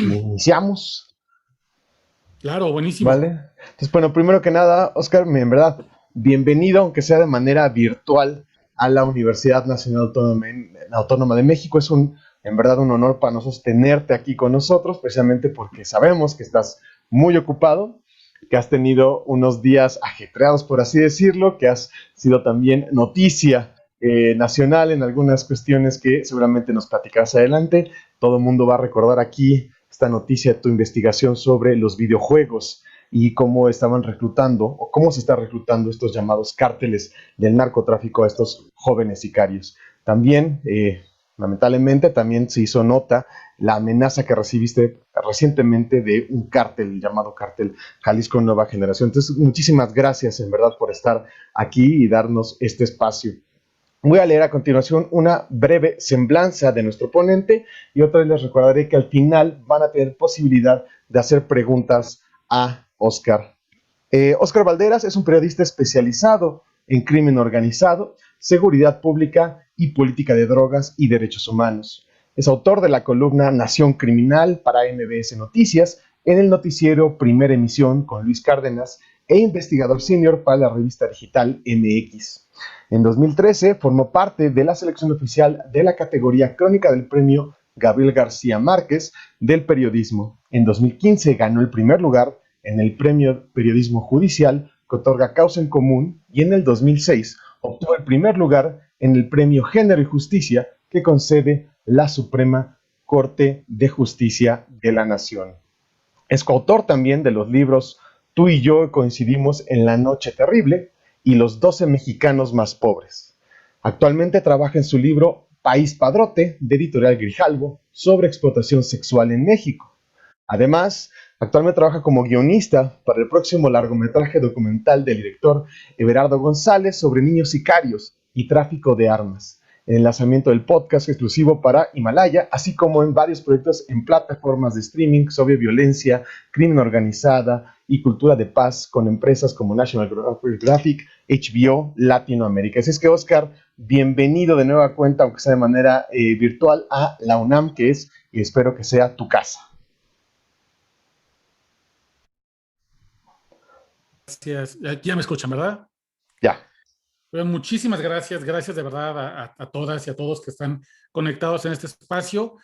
Iniciamos, Claro, buenísimo. ¿vale? Entonces, bueno, primero que nada, Oscar, en verdad, bienvenido, aunque sea de manera virtual, a la Universidad Nacional Autónoma de México. Es en verdad, un honor para nosotros tenerte aquí con nosotros, precisamente porque sabemos que estás muy ocupado, que has tenido unos días ajetreados, por así decirlo, que has sido también noticia nacional en algunas cuestiones que seguramente nos platicarás adelante. Todo el mundo va a recordar aquí esta noticia de tu investigación sobre los videojuegos y cómo estaban reclutando o cómo se está reclutando estos llamados cárteles del narcotráfico a estos jóvenes sicarios. También, lamentablemente, también se hizo nota la amenaza que recibiste recientemente de un cártel llamado Cártel Jalisco Nueva Generación. Entonces, muchísimas gracias en verdad por estar aquí y darnos este espacio. Voy a leer a continuación una breve semblanza de nuestro ponente y otra vez les recordaré que al final van a tener posibilidad de hacer preguntas a Oscar. Oscar Valderas es un periodista especializado en crimen organizado, seguridad pública y política de drogas y derechos humanos. Es autor de la columna Nación Criminal para MBS Noticias en el noticiero Primera Emisión con Luis Cárdenas e investigador senior para la revista digital MX. En 2013 formó parte de la selección oficial de la categoría Crónica del Premio Gabriel García Márquez del Periodismo. En 2015 ganó el primer lugar en el Premio Periodismo Judicial que otorga Causa en Común y en el 2006 obtuvo el primer lugar en el Premio Género y Justicia que concede la Suprema Corte de Justicia de la Nación. Es coautor también de los libros Tú y yo coincidimos en la noche terrible y Los 12 mexicanos más pobres. Actualmente trabaja en su libro País Padrote, de Editorial Grijalvo, sobre explotación sexual en México. Además, actualmente trabaja como guionista para el próximo largometraje documental del director Everardo González sobre niños sicarios y tráfico de armas, en el lanzamiento del podcast exclusivo para Himalaya, así como en varios proyectos en plataformas de streaming sobre violencia, crimen organizada y cultura de paz con empresas como National Geographic, HBO, Latinoamérica. Así es que, Oscar, bienvenido de nueva cuenta, aunque sea de manera virtual, a la UNAM, que es, y espero que sea tu casa. Gracias. Aquí ya me escuchan, ¿verdad? Ya. Bueno, muchísimas gracias. Gracias de verdad a todas y a todos que están conectados en este espacio.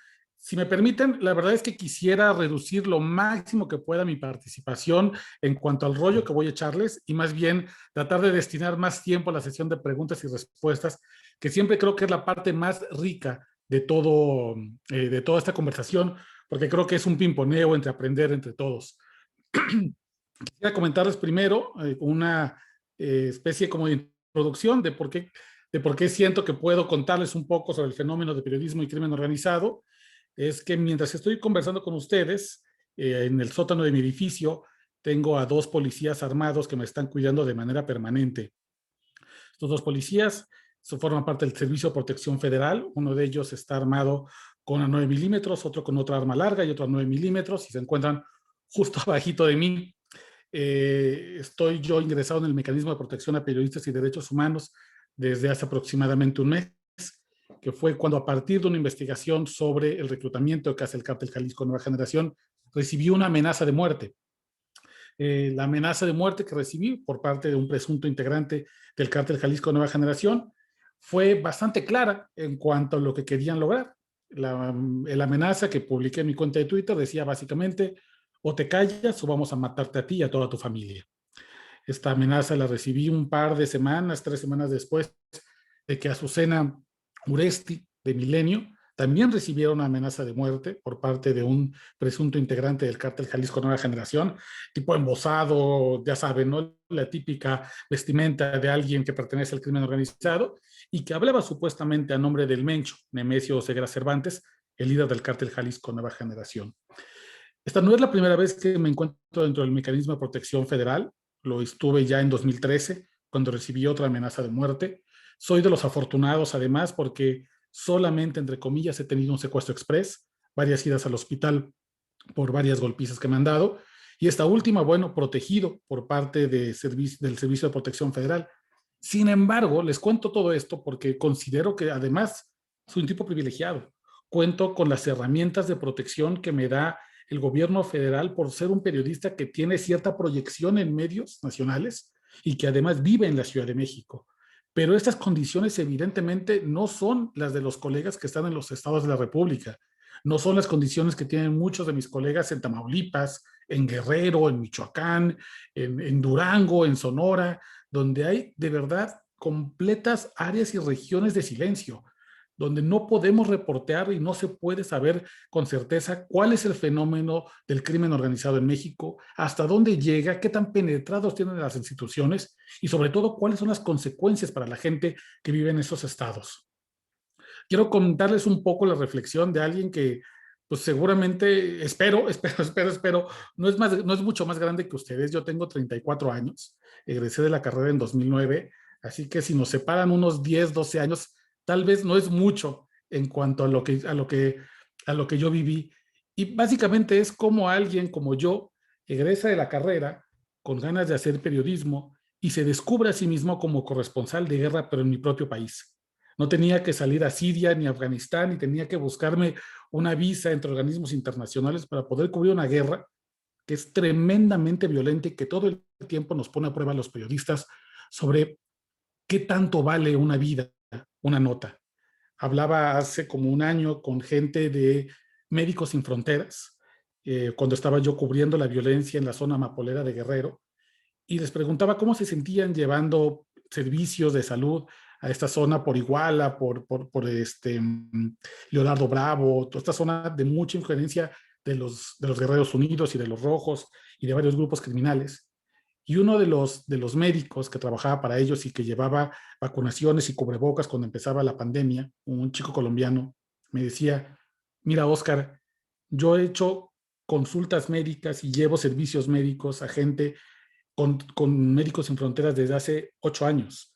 Si me permiten, la verdad es que quisiera reducir lo máximo que pueda mi participación en cuanto al rollo que voy a echarles y más bien tratar de destinar más tiempo a la sesión de preguntas y respuestas, que siempre creo que es la parte más rica de toda esta conversación, porque creo que es un pimponeo entre aprender entre todos. Quisiera comentarles primero una especie como de introducción de por qué siento que puedo contarles un poco sobre el fenómeno de periodismo y crimen organizado. Es que mientras estoy conversando con ustedes, en el sótano de mi edificio, tengo a dos policías armados que me están cuidando de manera permanente. Estos dos policías forman parte del Servicio de Protección Federal. Uno de ellos está armado con a 9 milímetros, otro con otra arma larga y otro a 9 milímetros y se encuentran justo abajito de mí. Estoy yo ingresado en el mecanismo de protección a periodistas y derechos humanos desde hace aproximadamente un mes, que fue cuando a partir de una investigación sobre el reclutamiento que hace el Cártel Jalisco Nueva Generación, recibí una amenaza de muerte. La amenaza de muerte que recibí por parte de un presunto integrante del Cártel Jalisco Nueva Generación fue bastante clara en cuanto a lo que querían lograr. La amenaza que publiqué en mi cuenta de Twitter decía básicamente: o te callas o vamos a matarte a ti y a toda tu familia. Esta amenaza la recibí un par de semanas, 3 semanas después de que Azucena Uresti, de Milenio, también recibiera una amenaza de muerte por parte de un presunto integrante del cártel Jalisco Nueva Generación, tipo embosado, ya saben, ¿no? La típica vestimenta de alguien que pertenece al crimen organizado y que hablaba supuestamente a nombre del Mencho, Nemesio Segura Cervantes, el líder del cártel Jalisco Nueva Generación. Esta no es la primera vez que me encuentro dentro del mecanismo de protección federal. Lo estuve ya en 2013, cuando recibí otra amenaza de muerte. Soy de los afortunados, además, porque solamente, entre comillas, he tenido un secuestro express, varias idas al hospital por varias golpizas que me han dado, y esta última, bueno, protegido por parte del Servicio de Protección Federal. Sin embargo, les cuento todo esto porque considero que además soy un tipo privilegiado. cuento con las herramientas de protección que me da el gobierno federal por ser un periodista que tiene cierta proyección en medios nacionales y que además vive en la Ciudad de México. Pero estas condiciones evidentemente no son las de los colegas que están en los estados de la República. No son las condiciones que tienen muchos de mis colegas en Tamaulipas, en Guerrero, en Michoacán, en Durango, en Sonora, donde hay de verdad completas áreas y regiones de silencio, donde no podemos reportear y no se puede saber con certeza cuál es el fenómeno del crimen organizado en México, hasta dónde llega, qué tan penetrados tienen las instituciones y sobre todo cuáles son las consecuencias para la gente que vive en esos estados. Quiero contarles un poco la reflexión de alguien que pues seguramente, espero, no es mucho más grande que ustedes. Yo tengo 34 años, egresé de la carrera en 2009, así que si nos separan unos 10, 12 años, tal vez no es mucho en cuanto a lo que yo viví. Y básicamente es como alguien como yo egresa de la carrera con ganas de hacer periodismo y se descubre a sí mismo como corresponsal de guerra, pero en mi propio país. No tenía que salir a Siria ni a Afganistán, ni tenía que buscarme una visa entre organismos internacionales para poder cubrir una guerra que es tremendamente violenta y que todo el tiempo nos pone a prueba a los periodistas sobre qué tanto vale una vida, una nota. Hablaba hace como un año con gente de Médicos Sin Fronteras, cuando estaba yo cubriendo la violencia en la zona mapolera de Guerrero, y les preguntaba cómo se sentían llevando servicios de salud a esta zona por Iguala, Leonardo Bravo, toda esta zona de mucha injerencia de los Guerreros Unidos y de los Rojos y de varios grupos criminales. Y uno de los médicos que trabajaba para ellos y que llevaba vacunaciones y cubrebocas cuando empezaba la pandemia, un chico colombiano, me decía, mira, Oscar, yo he hecho consultas médicas y llevo servicios médicos a gente con Médicos Sin Fronteras desde hace 8 años.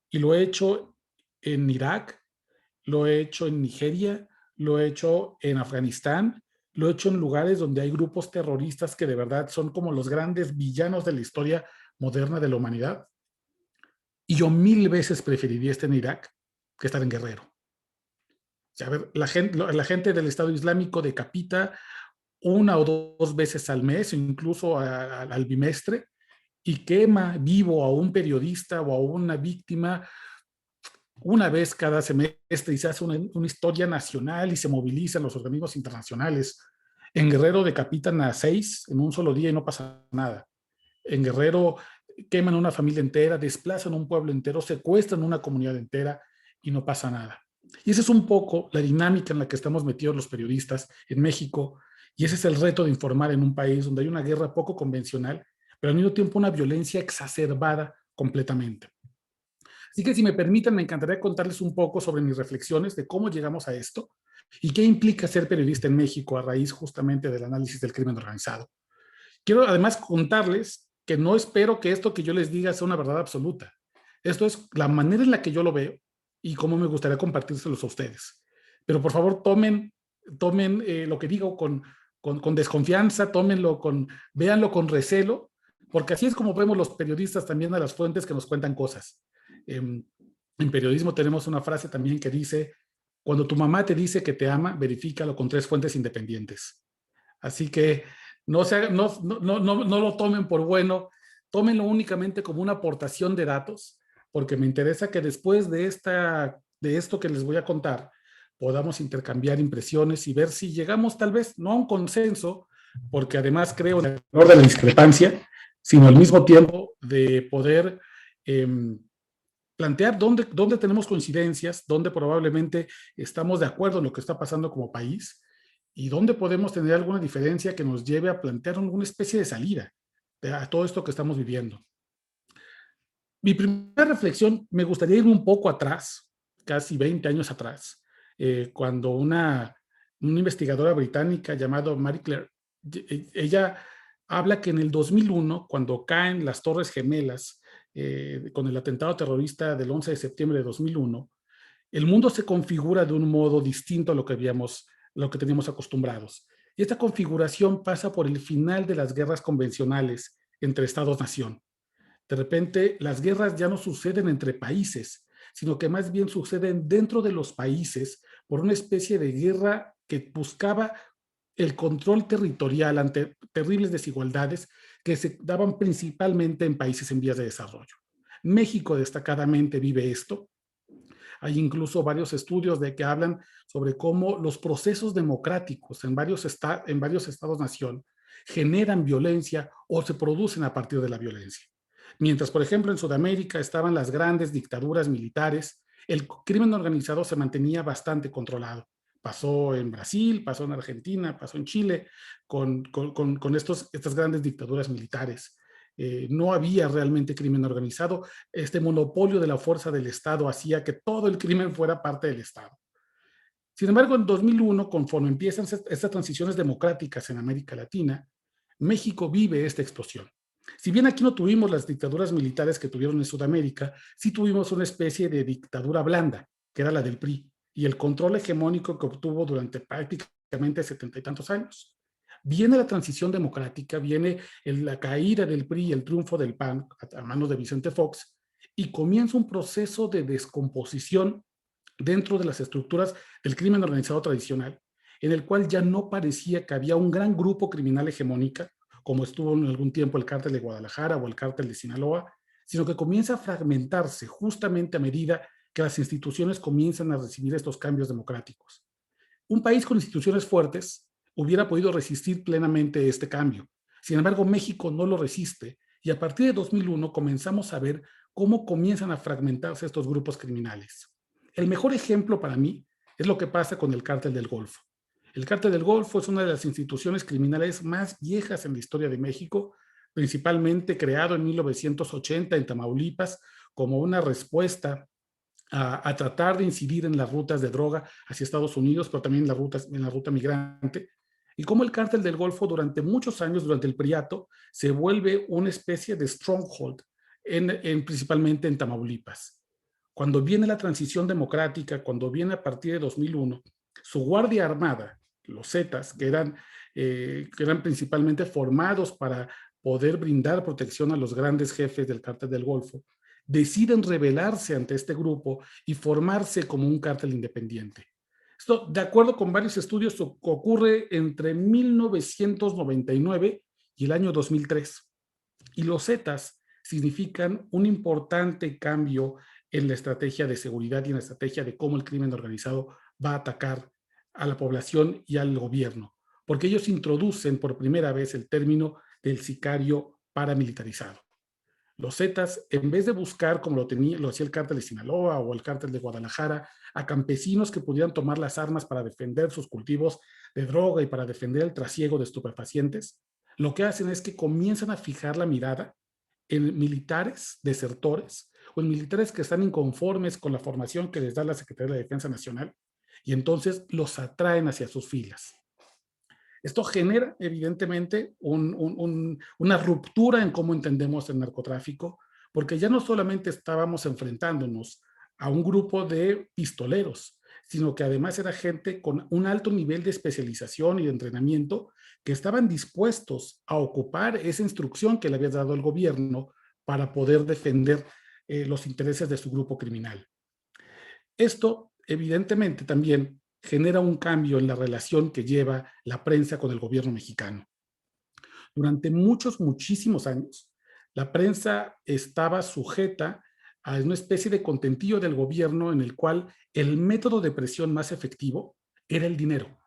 Y lo he hecho en Irak, lo he hecho en Nigeria, lo he hecho en Afganistán, lo he hecho en lugares donde hay grupos terroristas que de verdad son como los grandes villanos de la historia moderna de la humanidad. Y yo 1000 veces preferiría estar en Irak que estar en Guerrero. O sea, a ver, la gente del Estado Islámico decapita una o dos veces al mes, incluso al bimestre, y quema vivo a un periodista o a una víctima una vez cada semestre y se hace una historia nacional y se movilizan los organismos internacionales. En Guerrero decapitan a 6 en un solo día y no pasa nada. En Guerrero queman una familia entera, desplazan un pueblo entero, secuestran una comunidad entera y no pasa nada. Y esa es un poco la dinámica en la que estamos metidos los periodistas en México, y ese es el reto de informar en un país donde hay una guerra poco convencional, pero al mismo tiempo una violencia exacerbada completamente. Así que si me permiten, me encantaría contarles un poco sobre mis reflexiones de cómo llegamos a esto y qué implica ser periodista en México a raíz justamente del análisis del crimen organizado. Quiero además contarles que no espero que esto que yo les diga sea una verdad absoluta. Esto es la manera en la que yo lo veo y cómo me gustaría compartírselos a ustedes. Pero por favor tomen lo que digo con desconfianza, véanlo con recelo, porque así es como vemos los periodistas también a las fuentes que nos cuentan cosas. En periodismo tenemos una frase también que dice, cuando tu mamá te dice que te ama, verifícalo con 3 fuentes independientes. Así que no lo tomen por bueno, tómenlo únicamente como una aportación de datos, porque me interesa que después de esto que les voy a contar, podamos intercambiar impresiones y ver si llegamos tal vez no a un consenso, porque además creo en el valor de la discrepancia, sino al mismo tiempo de poder plantear dónde tenemos coincidencias, dónde probablemente estamos de acuerdo en lo que está pasando como país y dónde podemos tener alguna diferencia que nos lleve a plantear alguna especie de salida a todo esto que estamos viviendo. Mi primera reflexión, me gustaría irme un poco atrás, casi 20 años atrás, cuando una investigadora británica llamada Marie Claire, ella habla que en el 2001, cuando caen las Torres Gemelas, con el atentado terrorista del 11 de septiembre de 2001, el mundo se configura de un modo distinto a lo que teníamos acostumbrados. Y esta configuración pasa por el final de las guerras convencionales entre Estados-nación. De repente, las guerras ya no suceden entre países, sino que más bien suceden dentro de los países por una especie de guerra que buscaba el control territorial ante terribles desigualdades que se daban principalmente en países en vías de desarrollo. México destacadamente vive esto. Hay incluso varios estudios de que hablan sobre cómo los procesos democráticos en varios estados-nación generan violencia o se producen a partir de la violencia. Mientras, por ejemplo, en Sudamérica estaban las grandes dictaduras militares, el crimen organizado se mantenía bastante controlado. Pasó en Brasil, pasó en Argentina, pasó en Chile, con estas grandes dictaduras militares. No había realmente crimen organizado. Este monopolio de la fuerza del Estado hacía que todo el crimen fuera parte del Estado. Sin embargo, en 2001, conforme empiezan estas transiciones democráticas en América Latina, México vive esta explosión. Si bien aquí no tuvimos las dictaduras militares que tuvieron en Sudamérica, sí tuvimos una especie de dictadura blanda, que era la del PRI, y el control hegemónico que obtuvo durante prácticamente 70 y tantos años. Viene la transición democrática, viene la caída del PRI y el triunfo del PAN a manos de Vicente Fox, y comienza un proceso de descomposición dentro de las estructuras del crimen organizado tradicional, en el cual ya no parecía que había un gran grupo criminal hegemónica, como estuvo en algún tiempo el cártel de Guadalajara o el cártel de Sinaloa, sino que comienza a fragmentarse justamente a medida que las instituciones comienzan a recibir estos cambios democráticos. Un país con instituciones fuertes hubiera podido resistir plenamente este cambio. Sin embargo, México no lo resiste y a partir de 2001 comenzamos a ver cómo comienzan a fragmentarse estos grupos criminales. El mejor ejemplo para mí es lo que pasa con el Cártel del Golfo. El Cártel del Golfo es una de las instituciones criminales más viejas en la historia de México, principalmente creado en 1980 en Tamaulipas como una respuesta a tratar de incidir en las rutas de droga hacia Estados Unidos, pero también en la ruta migrante, y cómo el Cártel del Golfo durante muchos años, durante el Priato, se vuelve una especie de stronghold, principalmente en Tamaulipas. Cuando viene la transición democrática, cuando viene a partir de 2001, su Guardia Armada, los Zetas, que eran principalmente formados para poder brindar protección a los grandes jefes del Cártel del Golfo, deciden rebelarse ante este grupo y formarse como un cártel independiente. Esto, de acuerdo con varios estudios, ocurre entre 1999 y el año 2003. Y los Zetas significan un importante cambio en la estrategia de seguridad y en la estrategia de cómo el crimen organizado va a atacar a la población y al gobierno, porque ellos introducen por primera vez el término del sicario paramilitarizado. Los Zetas, en vez de buscar, como lo hacía el cártel de Sinaloa o el cártel de Guadalajara, a campesinos que pudieran tomar las armas para defender sus cultivos de droga y para defender el trasiego de estupefacientes, lo que hacen es que comienzan a fijar la mirada en militares desertores o en militares que están inconformes con la formación que les da la Secretaría de la Defensa Nacional y entonces los atraen hacia sus filas. Esto genera, evidentemente, una ruptura en cómo entendemos el narcotráfico, porque ya no solamente estábamos enfrentándonos a un grupo de pistoleros, sino que además era gente con un alto nivel de especialización y de entrenamiento que estaban dispuestos a ocupar esa instrucción que le había dado el gobierno para poder defender los intereses de su grupo criminal. Esto, evidentemente, también genera un cambio en la relación que lleva la prensa con el gobierno mexicano. Durante muchísimos años, la prensa estaba sujeta a una especie de contentillo del gobierno en el cual el método de presión más efectivo era el dinero.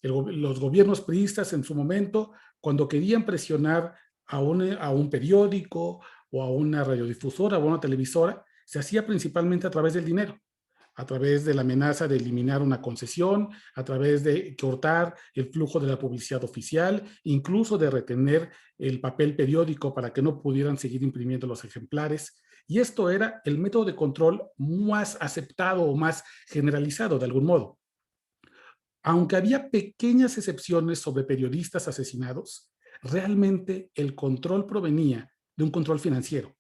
Los gobiernos priistas en su momento, cuando querían presionar a un periódico o a una radiodifusora o a una televisora, se hacía principalmente a través del dinero, a través de la amenaza de eliminar una concesión, a través de cortar el flujo de la publicidad oficial, incluso de retener el papel periódico para que no pudieran seguir imprimiendo los ejemplares. Y esto era el método de control más aceptado o más generalizado de algún modo. Aunque había pequeñas excepciones sobre periodistas asesinados, realmente el control provenía de un control financiero.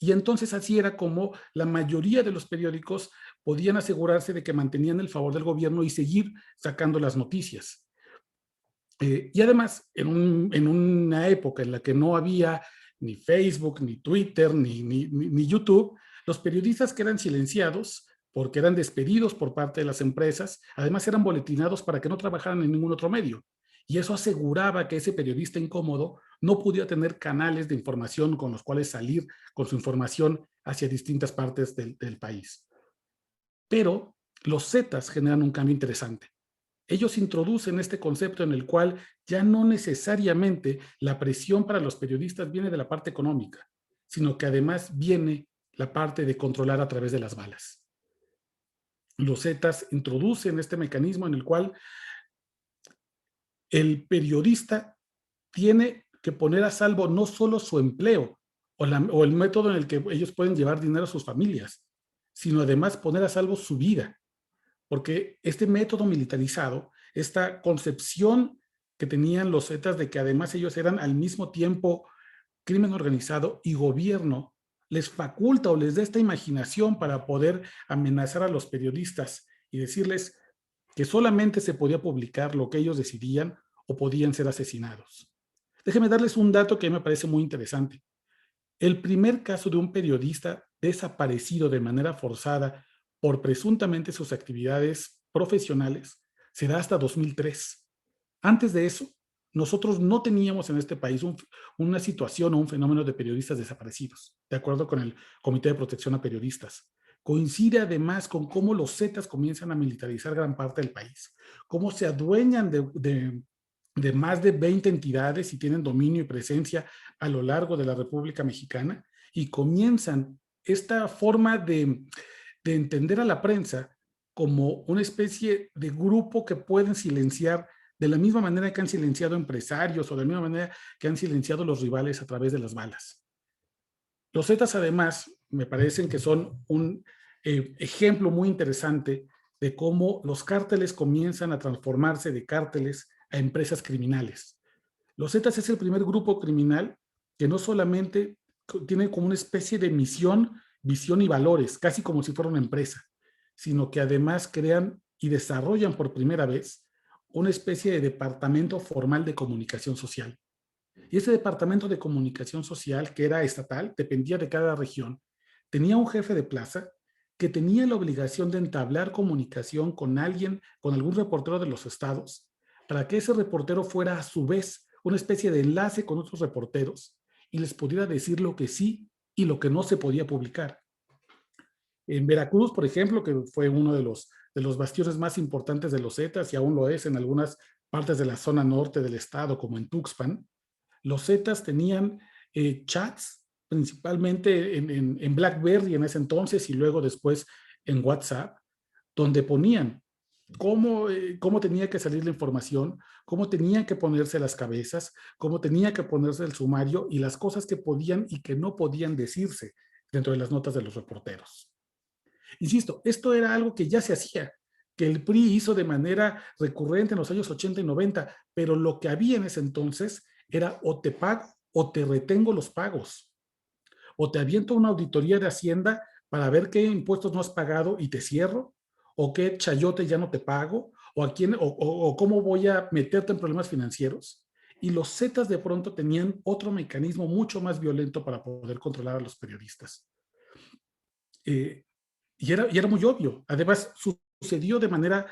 Y entonces así era como la mayoría de los periódicos podían asegurarse de que mantenían el favor del gobierno y seguir sacando las noticias. Y además, en una época en la que no había ni Facebook, ni Twitter, ni YouTube, los periodistas que eran silenciados porque eran despedidos por parte de las empresas, además eran boletinados para que no trabajaran en ningún otro medio. Y eso aseguraba que ese periodista incómodo no pudiera tener canales de información con los cuales salir con su información hacia distintas partes del país. Pero los Zetas generan un cambio interesante. Ellos introducen este concepto en el cual ya no necesariamente la presión para los periodistas viene de la parte económica, sino que además viene la parte de controlar a través de las balas. Los Zetas introducen este mecanismo en el cual el periodista tiene que poner a salvo no solo su empleo o el método en el que ellos pueden llevar dinero a sus familias, sino además poner a salvo su vida. Porque este método militarizado, esta concepción que tenían los Zetas de que además ellos eran al mismo tiempo crimen organizado y gobierno, les faculta o les da esta imaginación para poder amenazar a los periodistas y decirles que solamente se podía publicar lo que ellos decidían o podían ser asesinados. Déjenme darles un dato que me parece muy interesante. El primer caso de un periodista desaparecido de manera forzada por presuntamente sus actividades profesionales se da hasta 2003. Antes de eso, nosotros no teníamos en este país una situación o un fenómeno de periodistas desaparecidos, de acuerdo con el Comité de Protección a Periodistas. Coincide además con cómo los Zetas comienzan a militarizar gran parte del país, cómo se adueñan de más de 20 entidades y tienen dominio y presencia a lo largo de la República Mexicana y comienzan esta forma de entender a la prensa como una especie de grupo que pueden silenciar de la misma manera que han silenciado empresarios o de la misma manera que han silenciado los rivales a través de las balas. Los Zetas además me parecen que son un ejemplo muy interesante de cómo los cárteles comienzan a transformarse de cárteles a empresas criminales. Los Zetas es el primer grupo criminal que no solamente tiene como una especie de misión, visión y valores, casi como si fuera una empresa, sino que además crean y desarrollan por primera vez una especie de departamento formal de comunicación social. Y ese departamento de comunicación social, que era estatal, dependía de cada región, tenía un jefe de plaza que tenía la obligación de entablar comunicación con alguien, con algún reportero de los estados, para que ese reportero fuera a su vez una especie de enlace con otros reporteros y les pudiera decir lo que sí y lo que no se podía publicar. En Veracruz, por ejemplo, que fue uno de los bastiones más importantes de los Zetas y aún lo es en algunas partes de la zona norte del estado, como en Tuxpan, los Zetas tenían chats principalmente en BlackBerry en ese entonces y luego después en WhatsApp, donde ponían cómo tenía que salir la información, cómo tenía que ponerse las cabezas, cómo tenía que ponerse el sumario y las cosas que podían y que no podían decirse dentro de las notas de los reporteros. Insisto, esto era algo que ya se hacía, que el PRI hizo de manera recurrente en los años 80 y 90, pero lo que había en ese entonces era o te pago o te retengo los pagos, o te aviento una auditoría de Hacienda para ver qué impuestos no has pagado y te cierro, o qué chayote ya no te pago, o cómo voy a meterte en problemas financieros. Y los Zetas de pronto tenían otro mecanismo mucho más violento para poder controlar a los periodistas. Y era muy obvio. Además, sucedió de manera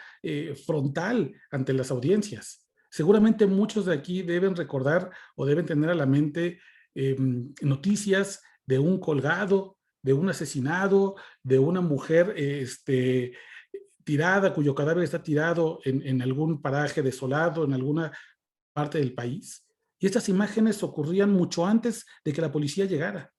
frontal ante las audiencias. Seguramente muchos de aquí deben recordar o deben tener a la mente noticias de un colgado, de un asesinado, de una mujer tirada, cuyo cadáver está tirado en algún paraje desolado, en alguna parte del país. Y estas imágenes ocurrían mucho antes de que la policía llegara.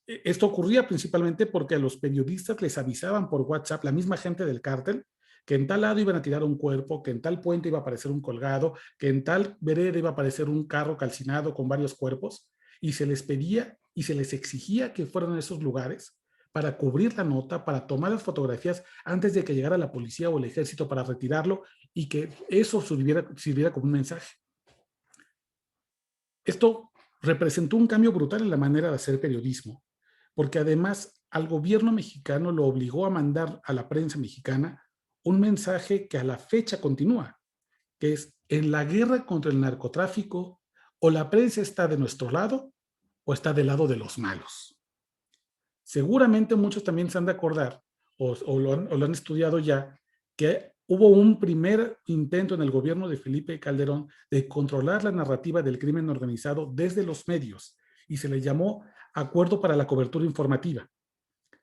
Esto ocurría principalmente porque a los periodistas les avisaban por WhatsApp, la misma gente del cártel, que en tal lado iban a tirar un cuerpo, que en tal puente iba a aparecer un colgado, que en tal vereda iba a aparecer un carro calcinado con varios cuerpos, y se les pedía y se les exigía que fueran a esos lugares para cubrir la nota, para tomar las fotografías antes de que llegara la policía o el ejército para retirarlo y que eso sirviera como un mensaje. Esto representó un cambio brutal en la manera de hacer periodismo, porque además al gobierno mexicano lo obligó a mandar a la prensa mexicana un mensaje que a la fecha continúa, que es: en la guerra contra el narcotráfico, o la prensa está de nuestro lado o está del lado de los malos. Seguramente muchos también se han de acordar, o lo han estudiado ya, que hubo un primer intento en el gobierno de Felipe Calderón de controlar la narrativa del crimen organizado desde los medios, y se le llamó Acuerdo para la Cobertura Informativa.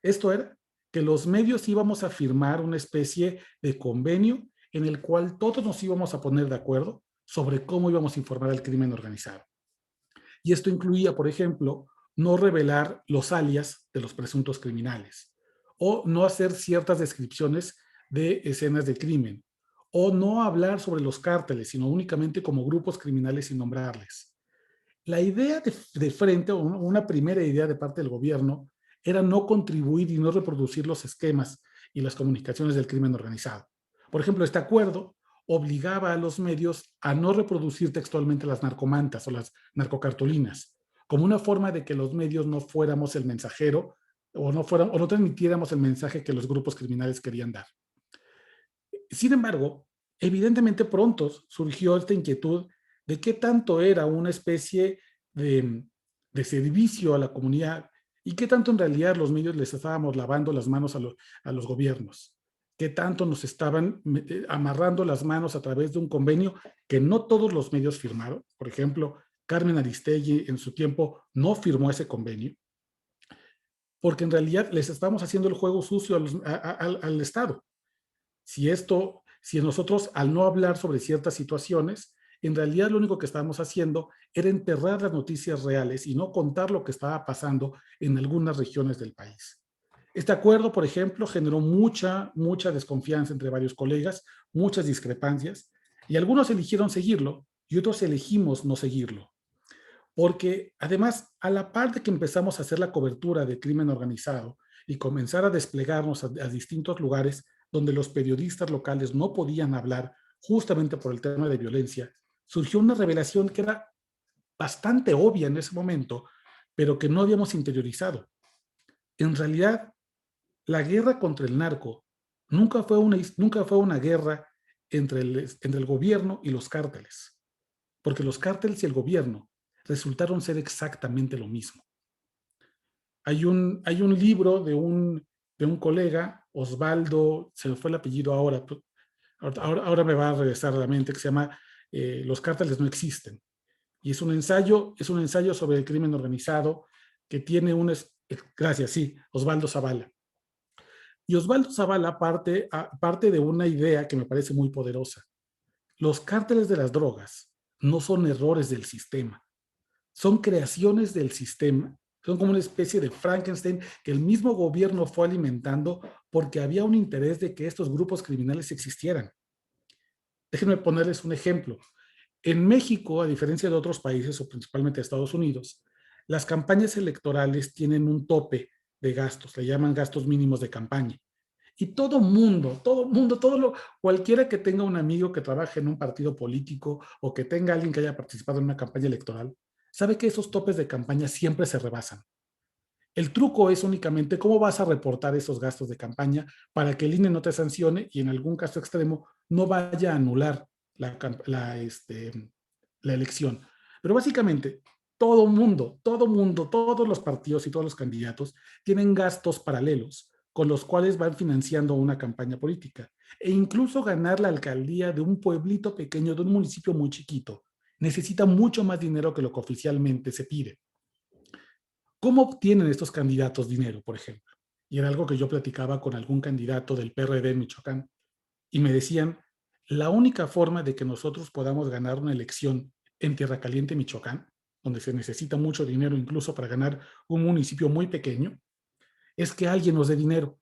Esto era que los medios íbamos a firmar una especie de convenio en el cual todos nos íbamos a poner de acuerdo sobre cómo íbamos a informar al crimen organizado. Y esto incluía, por ejemplo, no revelar los alias de los presuntos criminales, o no hacer ciertas descripciones de escenas de crimen, o no hablar sobre los cárteles, sino únicamente como grupos criminales sin nombrarles. La idea de frente, o una primera idea de parte del gobierno, era no contribuir y no reproducir los esquemas y las comunicaciones del crimen organizado. Por ejemplo, este acuerdo obligaba a los medios a no reproducir textualmente las narcomantas o las narcocartulinas, como una forma de que los medios no fuéramos el mensajero o no transmitiéramos el mensaje que los grupos criminales querían dar. Sin embargo, evidentemente pronto surgió esta inquietud de qué tanto era una especie de servicio a la comunidad y qué tanto en realidad los medios les estábamos lavando las manos a los gobiernos, qué tanto nos estaban amarrando las manos a través de un convenio que no todos los medios firmaron. Por ejemplo, Carmen Aristegui en su tiempo no firmó ese convenio, porque en realidad les estamos haciendo el juego sucio al Estado. Si nosotros al no hablar sobre ciertas situaciones, en realidad lo único que estábamos haciendo era enterrar las noticias reales y no contar lo que estaba pasando en algunas regiones del país. Este acuerdo, por ejemplo, generó mucha desconfianza entre varios colegas, muchas discrepancias, y algunos eligieron seguirlo y otros elegimos no seguirlo. Porque además, a la par de que empezamos a hacer la cobertura de crimen organizado y comenzar a desplegarnos a distintos lugares donde los periodistas locales no podían hablar justamente por el tema de violencia, surgió una revelación que era bastante obvia en ese momento, pero que no habíamos interiorizado. En realidad, la guerra contra el narco nunca fue una guerra entre el gobierno y los cárteles, porque los cárteles y el gobierno resultaron ser exactamente lo mismo. Hay un libro de un colega, Osvaldo, se me fue el apellido ahora me va a regresar a la mente, que se llama Los cárteles no existen. Y es un ensayo sobre el crimen organizado que tiene gracias, sí, Osvaldo Zavala. Y Osvaldo Zavala parte de una idea que me parece muy poderosa. Los cárteles de las drogas no son errores del sistema, son creaciones del sistema, son como una especie de Frankenstein que el mismo gobierno fue alimentando porque había un interés de que estos grupos criminales existieran. Déjenme ponerles un ejemplo. En México, a diferencia de otros países, o principalmente de Estados Unidos, las campañas electorales tienen un tope de gastos, le llaman gastos mínimos de campaña. Y cualquiera que tenga un amigo que trabaje en un partido político o que tenga alguien que haya participado en una campaña electoral, sabe que esos topes de campaña siempre se rebasan. El truco es únicamente cómo vas a reportar esos gastos de campaña para que el INE no te sancione y en algún caso extremo no vaya a anular la elección. Pero básicamente, todos los partidos y todos los candidatos tienen gastos paralelos con los cuales van financiando una campaña política. E incluso ganar la alcaldía de un pueblito pequeño, de un municipio muy chiquito, necesita mucho más dinero que lo que oficialmente se pide. ¿Cómo obtienen estos candidatos dinero, por ejemplo? Y era algo que yo platicaba con algún candidato del PRD en Michoacán. Y me decían, la única forma de que nosotros podamos ganar una elección en Tierra Caliente, Michoacán, donde se necesita mucho dinero incluso para ganar un municipio muy pequeño, es que alguien nos dé dinero,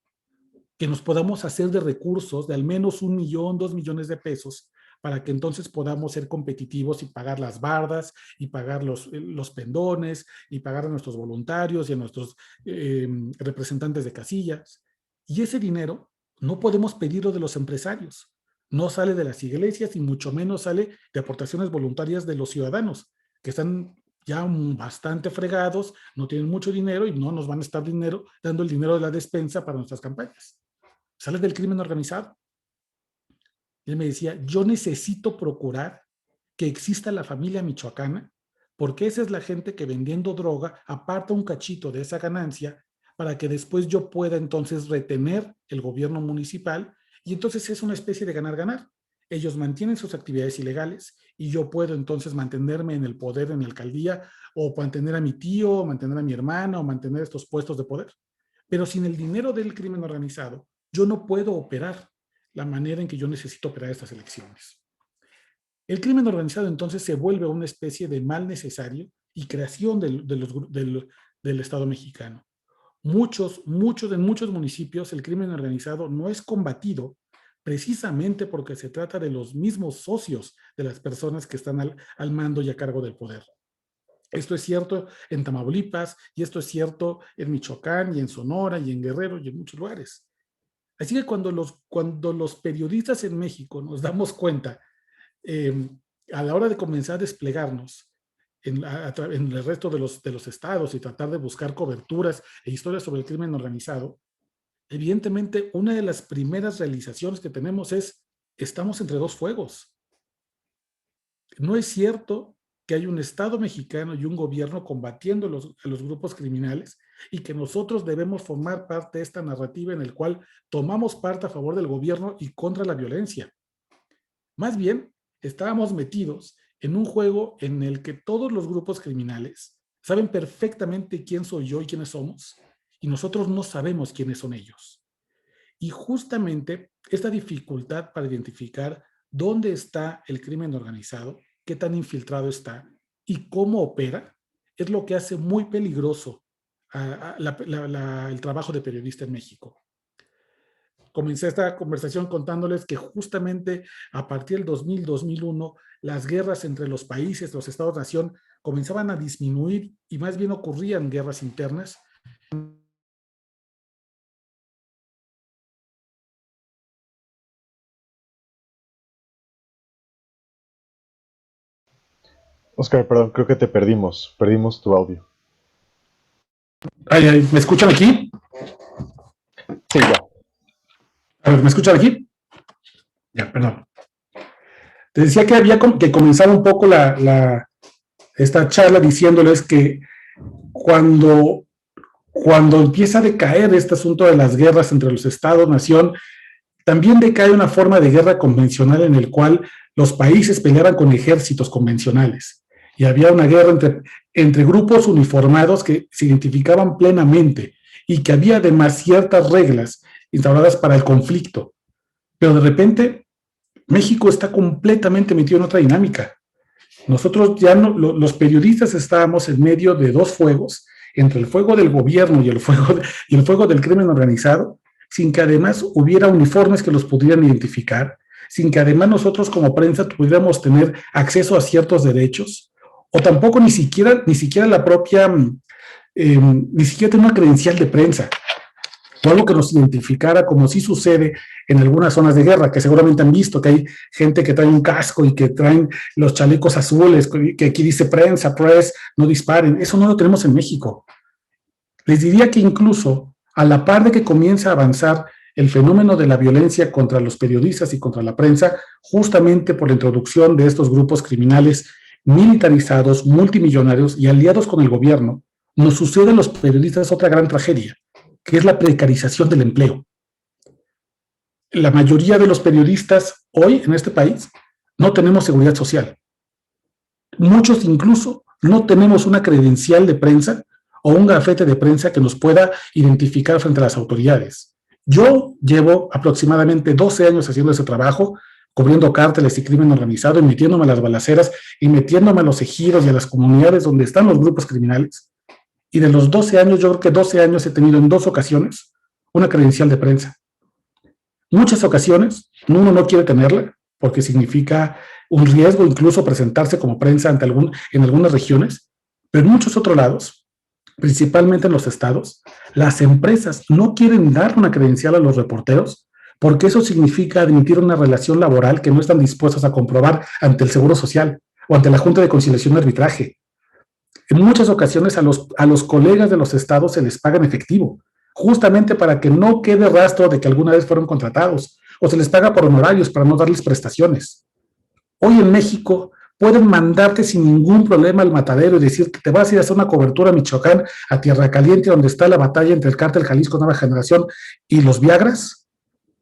que nos podamos hacer de recursos de al menos 1 millón, 2 millones de pesos, para que entonces podamos ser competitivos y pagar las bardas y pagar los pendones y pagar a nuestros voluntarios y a nuestros representantes de casillas. Y ese dinero no podemos pedirlo de los empresarios, no sale de las iglesias y mucho menos sale de aportaciones voluntarias de los ciudadanos, que están ya bastante fregados, no tienen mucho dinero y no nos van a estar dando el dinero de la despensa para nuestras campañas. Sale del crimen organizado. Él me decía, yo necesito procurar que exista la familia michoacana, porque esa es la gente que vendiendo droga aparta un cachito de esa ganancia para que después yo pueda entonces retener el gobierno municipal, y entonces es una especie de ganar-ganar. Ellos mantienen sus actividades ilegales y yo puedo entonces mantenerme en el poder en la alcaldía, o mantener a mi tío, o mantener a mi hermana, o mantener estos puestos de poder. Pero sin el dinero del crimen organizado, yo no puedo operar la manera en que yo necesito operar estas elecciones. El crimen organizado entonces se vuelve una especie de mal necesario y creación del Estado mexicano. En muchos municipios el crimen organizado no es combatido precisamente porque se trata de los mismos socios de las personas que están al mando y a cargo del poder. Esto es cierto en Tamaulipas, y esto es cierto en Michoacán, y en Sonora, y en Guerrero, y en muchos lugares. Así que cuando los periodistas en México nos damos cuenta, eh, a la hora de comenzar a desplegarnos en el resto de los estados y tratar de buscar coberturas e historias sobre el crimen organizado, evidentemente una de las primeras realizaciones que tenemos es: estamos entre dos fuegos. No es cierto que hay un Estado mexicano y un gobierno combatiendo a los grupos criminales, y que nosotros debemos formar parte de esta narrativa en el cual tomamos parte a favor del gobierno y contra la violencia. Más bien, estábamos metidos en un juego en el que todos los grupos criminales saben perfectamente quién soy yo y quiénes somos, y nosotros no sabemos quiénes son ellos. Y justamente esta dificultad para identificar dónde está el crimen organizado, qué tan infiltrado está y cómo opera, es lo que hace muy peligroso el trabajo de periodista en México. Comencé esta conversación contándoles que justamente a partir del 2000-2001, las guerras entre los países, los estados-nación, comenzaban a disminuir, y más bien ocurrían guerras internas. Oscar, perdón, creo que te perdimos. Perdimos tu audio. ¿Me escuchan aquí? Sí, ya. A ver, ¿me escuchan aquí? Ya, perdón. Te decía que había que comenzar un poco esta charla diciéndoles que cuando empieza a decaer este asunto de las guerras entre los estados-nación, también decae una forma de guerra convencional en el cual los países peleaban con ejércitos convencionales. Y había una guerra entre grupos uniformados que se identificaban plenamente, y que había además ciertas reglas instauradas para el conflicto. Pero de repente, México está completamente metido en otra dinámica. Nosotros ya no, los periodistas estábamos en medio de dos fuegos, entre el fuego del gobierno y el fuego del crimen organizado, sin que además hubiera uniformes que los pudieran identificar, sin que además nosotros como prensa pudiéramos tener acceso a ciertos derechos, o tampoco ni siquiera la propia, ni siquiera tener una credencial de prensa, o algo que nos identificara, como sí sucede en algunas zonas de guerra, que seguramente han visto que hay gente que trae un casco y que traen los chalecos azules, que aquí dice prensa, press, no disparen. Eso no lo tenemos en México. Les diría que incluso a la par de que comienza a avanzar el fenómeno de la violencia contra los periodistas y contra la prensa, justamente por la introducción de estos grupos criminales militarizados, multimillonarios y aliados con el gobierno, nos sucede a los periodistas otra gran tragedia, que es la precarización del empleo. La mayoría de los periodistas hoy en este país no tenemos seguridad social. Muchos incluso no tenemos una credencial de prensa o un gafete de prensa que nos pueda identificar frente a las autoridades. Yo llevo aproximadamente 12 años haciendo ese trabajo, cubriendo cárteles y crimen organizado, y metiéndome a las balaceras y metiéndome a los ejidos y a las comunidades donde están los grupos criminales. Y de los 12 años, yo creo que 12 años he tenido en 2 ocasiones una credencial de prensa. Muchas ocasiones uno no quiere tenerla porque significa un riesgo incluso presentarse como prensa en algunas regiones, pero en muchos otros lados, principalmente en los estados, las empresas no quieren dar una credencial a los reporteros porque eso significa admitir una relación laboral que no están dispuestos a comprobar ante el Seguro Social o ante la Junta de Conciliación y Arbitraje. En muchas ocasiones a los colegas de los estados se les paga en efectivo, justamente para que no quede rastro de que alguna vez fueron contratados, o se les paga por honorarios para no darles prestaciones. Hoy en México, pueden mandarte sin ningún problema al matadero y decir que te vas a ir a hacer una cobertura a Michoacán, a Tierra Caliente, donde está la batalla entre el cártel Jalisco Nueva Generación y los Viagras,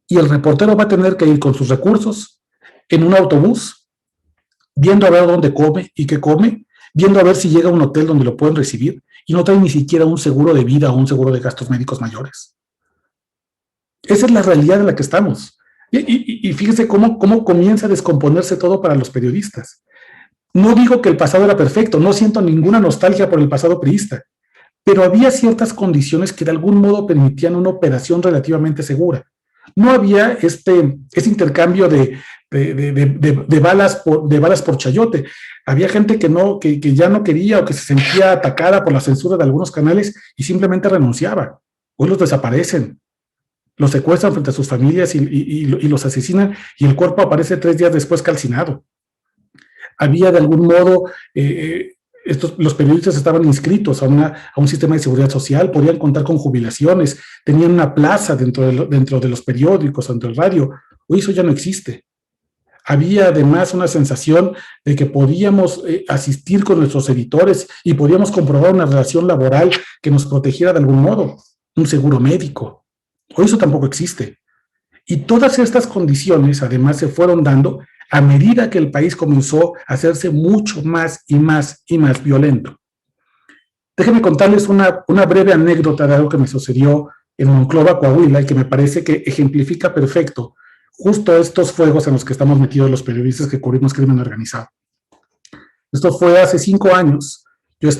y el reportero va a tener que ir con sus recursos en un autobús, viendo a ver dónde come y qué come, viendo a ver si llega a un hotel donde lo pueden recibir, y no trae ni siquiera un seguro de vida o un seguro de gastos médicos mayores. Esa es la realidad en la que estamos. Y fíjense cómo comienza a descomponerse todo para los periodistas. No digo que el pasado era perfecto, no siento ninguna nostalgia por el pasado priista, pero había ciertas condiciones que de algún modo permitían una operación relativamente segura. No había ese intercambio de balas por chayote. Había gente que ya no quería o que se sentía atacada por la censura de algunos canales y simplemente renunciaba. Hoy los desaparecen, los secuestran frente a sus familias y los asesinan, y el cuerpo aparece 3 días después calcinado. Había de algún modo, los periodistas estaban inscritos a un sistema de seguridad social, podían contar con jubilaciones, tenían una plaza dentro de los periódicos, dentro del radio. Hoy eso ya no existe. Había además una sensación de que podíamos asistir con nuestros editores y podíamos comprobar una relación laboral que nos protegiera de algún modo, un seguro médico. Hoy eso tampoco existe. Y todas estas condiciones además se fueron dando a medida que el país comenzó a hacerse mucho más y más y más violento. Déjenme contarles una breve anécdota de algo que me sucedió en Monclova, Coahuila, y que me parece que ejemplifica perfecto justo estos fuegos en los que estamos metidos los periodistas que cubrimos crimen organizado. Esto fue hace 5 años. Yo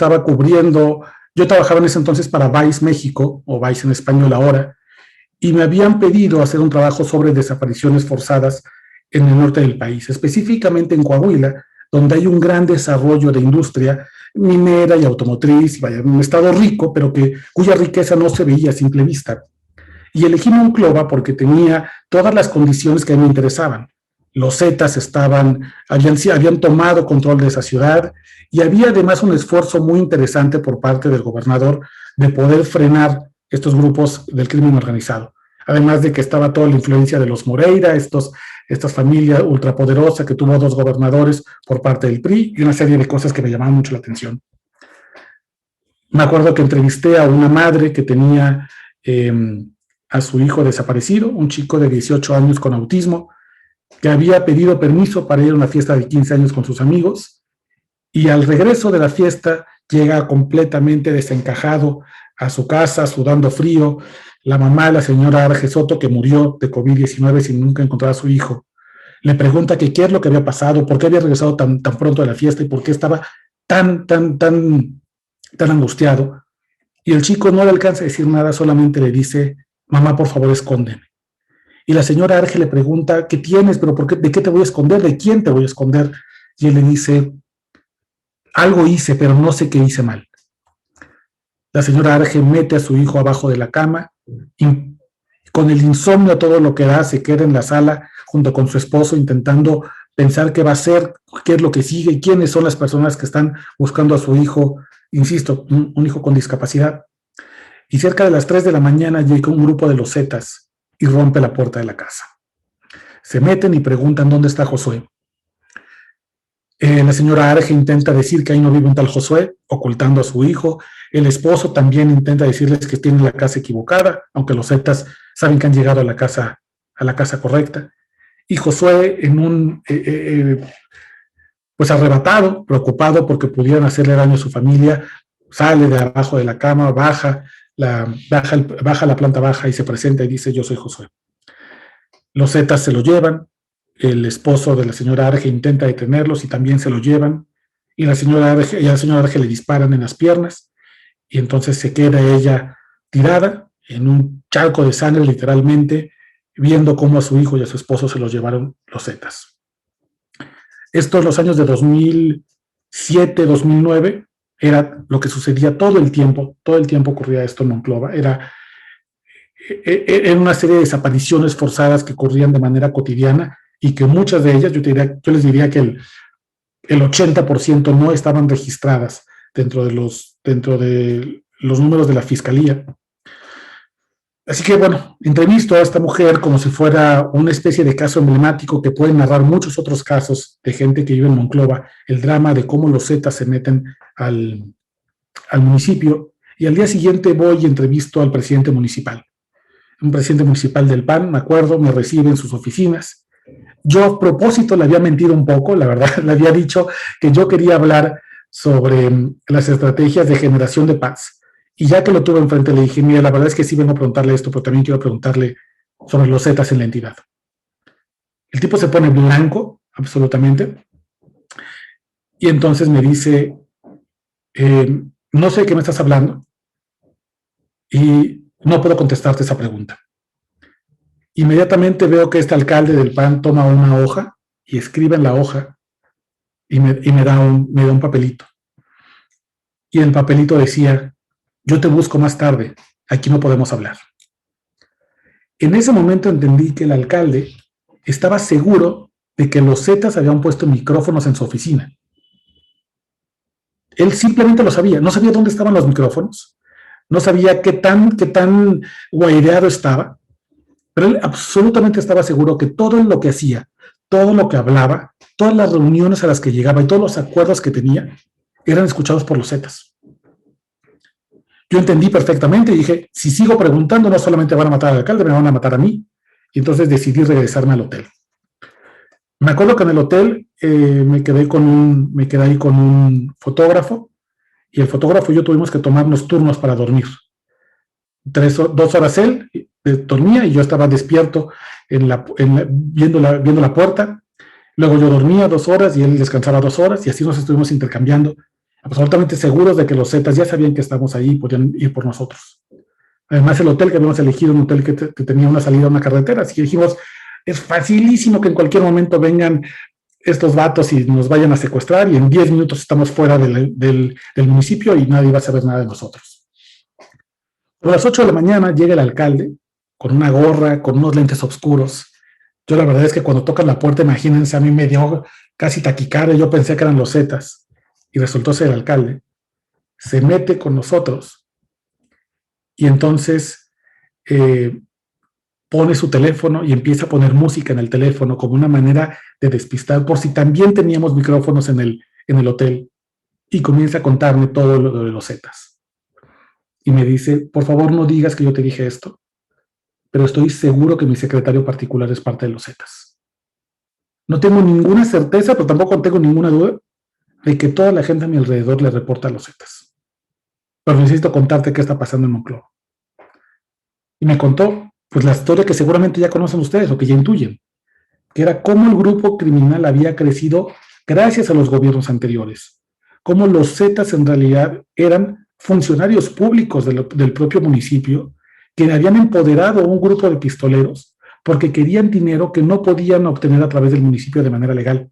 trabajaba en ese entonces para Vice México, o Vice en español ahora, y me habían pedido hacer un trabajo sobre desapariciones forzadas en el norte del país, específicamente en Coahuila, donde hay un gran desarrollo de industria minera y automotriz, vaya, un estado rico, pero cuya riqueza no se veía a simple vista. Y elegí Monclova porque tenía todas las condiciones que me interesaban. Los Zetas habían tomado control de esa ciudad, y había además un esfuerzo muy interesante por parte del gobernador de poder frenar estos grupos del crimen organizado. Además de que estaba toda la influencia de los Moreira, estas familias ultrapoderosas que tuvo 2 gobernadores por parte del PRI, y una serie de cosas que me llamaban mucho la atención. Me acuerdo que entrevisté a una madre que tenía a su hijo desaparecido, un chico de 18 años con autismo, que había pedido permiso para ir a una fiesta de 15 años con sus amigos, y al regreso de la fiesta llega completamente desencajado a su casa, sudando frío. La mamá, la señora Arge Soto, que murió de COVID-19 sin nunca encontrar a su hijo, le pregunta que qué es lo que había pasado, por qué había regresado tan pronto de la fiesta y por qué estaba tan angustiado. Y el chico no le alcanza a decir nada, solamente le dice: mamá, por favor, escóndeme. Y la señora Arge le pregunta: ¿qué tienes? ¿Pero por qué? ¿De qué te voy a esconder? ¿De quién te voy a esconder? Y él le dice: algo hice, pero no sé qué hice mal. La señora Arge mete a su hijo abajo de la cama y con el insomnio a todo lo que da, se queda en la sala junto con su esposo intentando pensar qué va a hacer, qué es lo que sigue y quiénes son las personas que están buscando a su hijo, insisto, un hijo con discapacidad. Y cerca de las 3 de la mañana llega un grupo de los Zetas y rompe la puerta de la casa. Se meten y preguntan dónde está Josué. La señora Arge intenta decir que ahí no vive un tal Josué, ocultando a su hijo. El esposo también intenta decirles que tienen la casa equivocada, aunque los Zetas saben que han llegado a la casa correcta. Y Josué, pues arrebatado, preocupado porque pudieran hacerle daño a su familia, sale de abajo de la cama, baja la planta baja y se presenta y dice: yo soy Josué. Los Zetas se lo llevan. El esposo de la señora Arge intenta detenerlos y también se lo llevan, y a la señora Arge le disparan en las piernas, y entonces se queda ella tirada en un charco de sangre, literalmente, viendo cómo a su hijo y a su esposo se los llevaron los Zetas. Esto en los años de 2007, 2009, era lo que sucedía todo el tiempo ocurría esto en Monclova. Era una serie de desapariciones forzadas que ocurrían de manera cotidiana, y que muchas de ellas, yo les diría que el 80% no estaban registradas dentro de los números de la fiscalía. Así que bueno, entrevisto a esta mujer como si fuera una especie de caso emblemático que puede narrar muchos otros casos de gente que vive en Monclova, el drama de cómo los Zetas se meten al municipio. Y al día siguiente voy y entrevisto al presidente municipal. Un presidente municipal del PAN, me acuerdo, me recibe en sus oficinas. Yo a propósito le había mentido un poco, la verdad, le había dicho que yo quería hablar sobre las estrategias de generación de paz. Y ya que lo tuve enfrente, le dije, mira, la verdad es que sí vengo a preguntarle esto, pero también quiero preguntarle sobre los Zetas en la entidad. El tipo se pone blanco, absolutamente, y entonces me dice, no sé de qué me estás hablando, y no puedo contestarte esa pregunta. Inmediatamente veo que este alcalde del PAN toma una hoja y escribe en la hoja y me da un papelito. Y el papelito decía, yo te busco más tarde, aquí no podemos hablar. En ese momento entendí que el alcalde estaba seguro de que los Zetas habían puesto micrófonos en su oficina. Él simplemente lo sabía, no sabía dónde estaban los micrófonos, no sabía qué tan guaireado estaba, pero él absolutamente estaba seguro que todo lo que hacía, todo lo que hablaba, todas las reuniones a las que llegaba y todos los acuerdos que tenía eran escuchados por los Zetas. Yo entendí perfectamente y dije, si sigo preguntando, no solamente van a matar al alcalde, me van a matar a mí. Y entonces decidí regresarme al hotel. Me acuerdo que en el hotel me quedé ahí con un fotógrafo y el fotógrafo y yo tuvimos que tomarnos turnos para dormir. 2 horas él dormía y yo estaba despierto viendo la puerta. Luego yo dormía 2 horas y él descansaba 2 horas y así nos estuvimos intercambiando, absolutamente seguros de que los Zetas ya sabían que estábamos ahí y podían ir por nosotros. Además, el hotel que habíamos elegido, un hotel que tenía una salida a una carretera, así que dijimos, es facilísimo que en cualquier momento vengan estos vatos y nos vayan a secuestrar y en 10 minutos estamos fuera del municipio y nadie va a saber nada de nosotros. A las 8 de la mañana llega el alcalde con una gorra, con unos lentes oscuros. Yo la verdad es que cuando tocan la puerta, imagínense, a mí me dio casi taquicardia, yo pensé que eran los Zetas y resultó ser el alcalde. Se mete con nosotros y entonces pone su teléfono y empieza a poner música en el teléfono como una manera de despistar, por si también teníamos micrófonos en el hotel, y comienza a contarme todo lo de los Zetas. Y me dice, por favor no digas que yo te dije esto, pero estoy seguro que mi secretario particular es parte de los Zetas. No tengo ninguna certeza, pero tampoco tengo ninguna duda de que toda la gente a mi alrededor le reporta a los Zetas. Pero necesito contarte qué está pasando en Monclova. Y me contó, pues, la historia que seguramente ya conocen ustedes o que ya intuyen, que era cómo el grupo criminal había crecido gracias a los gobiernos anteriores, cómo los Zetas en realidad eran funcionarios públicos del propio municipio que habían empoderado a un grupo de pistoleros porque querían dinero que no podían obtener a través del municipio de manera legal.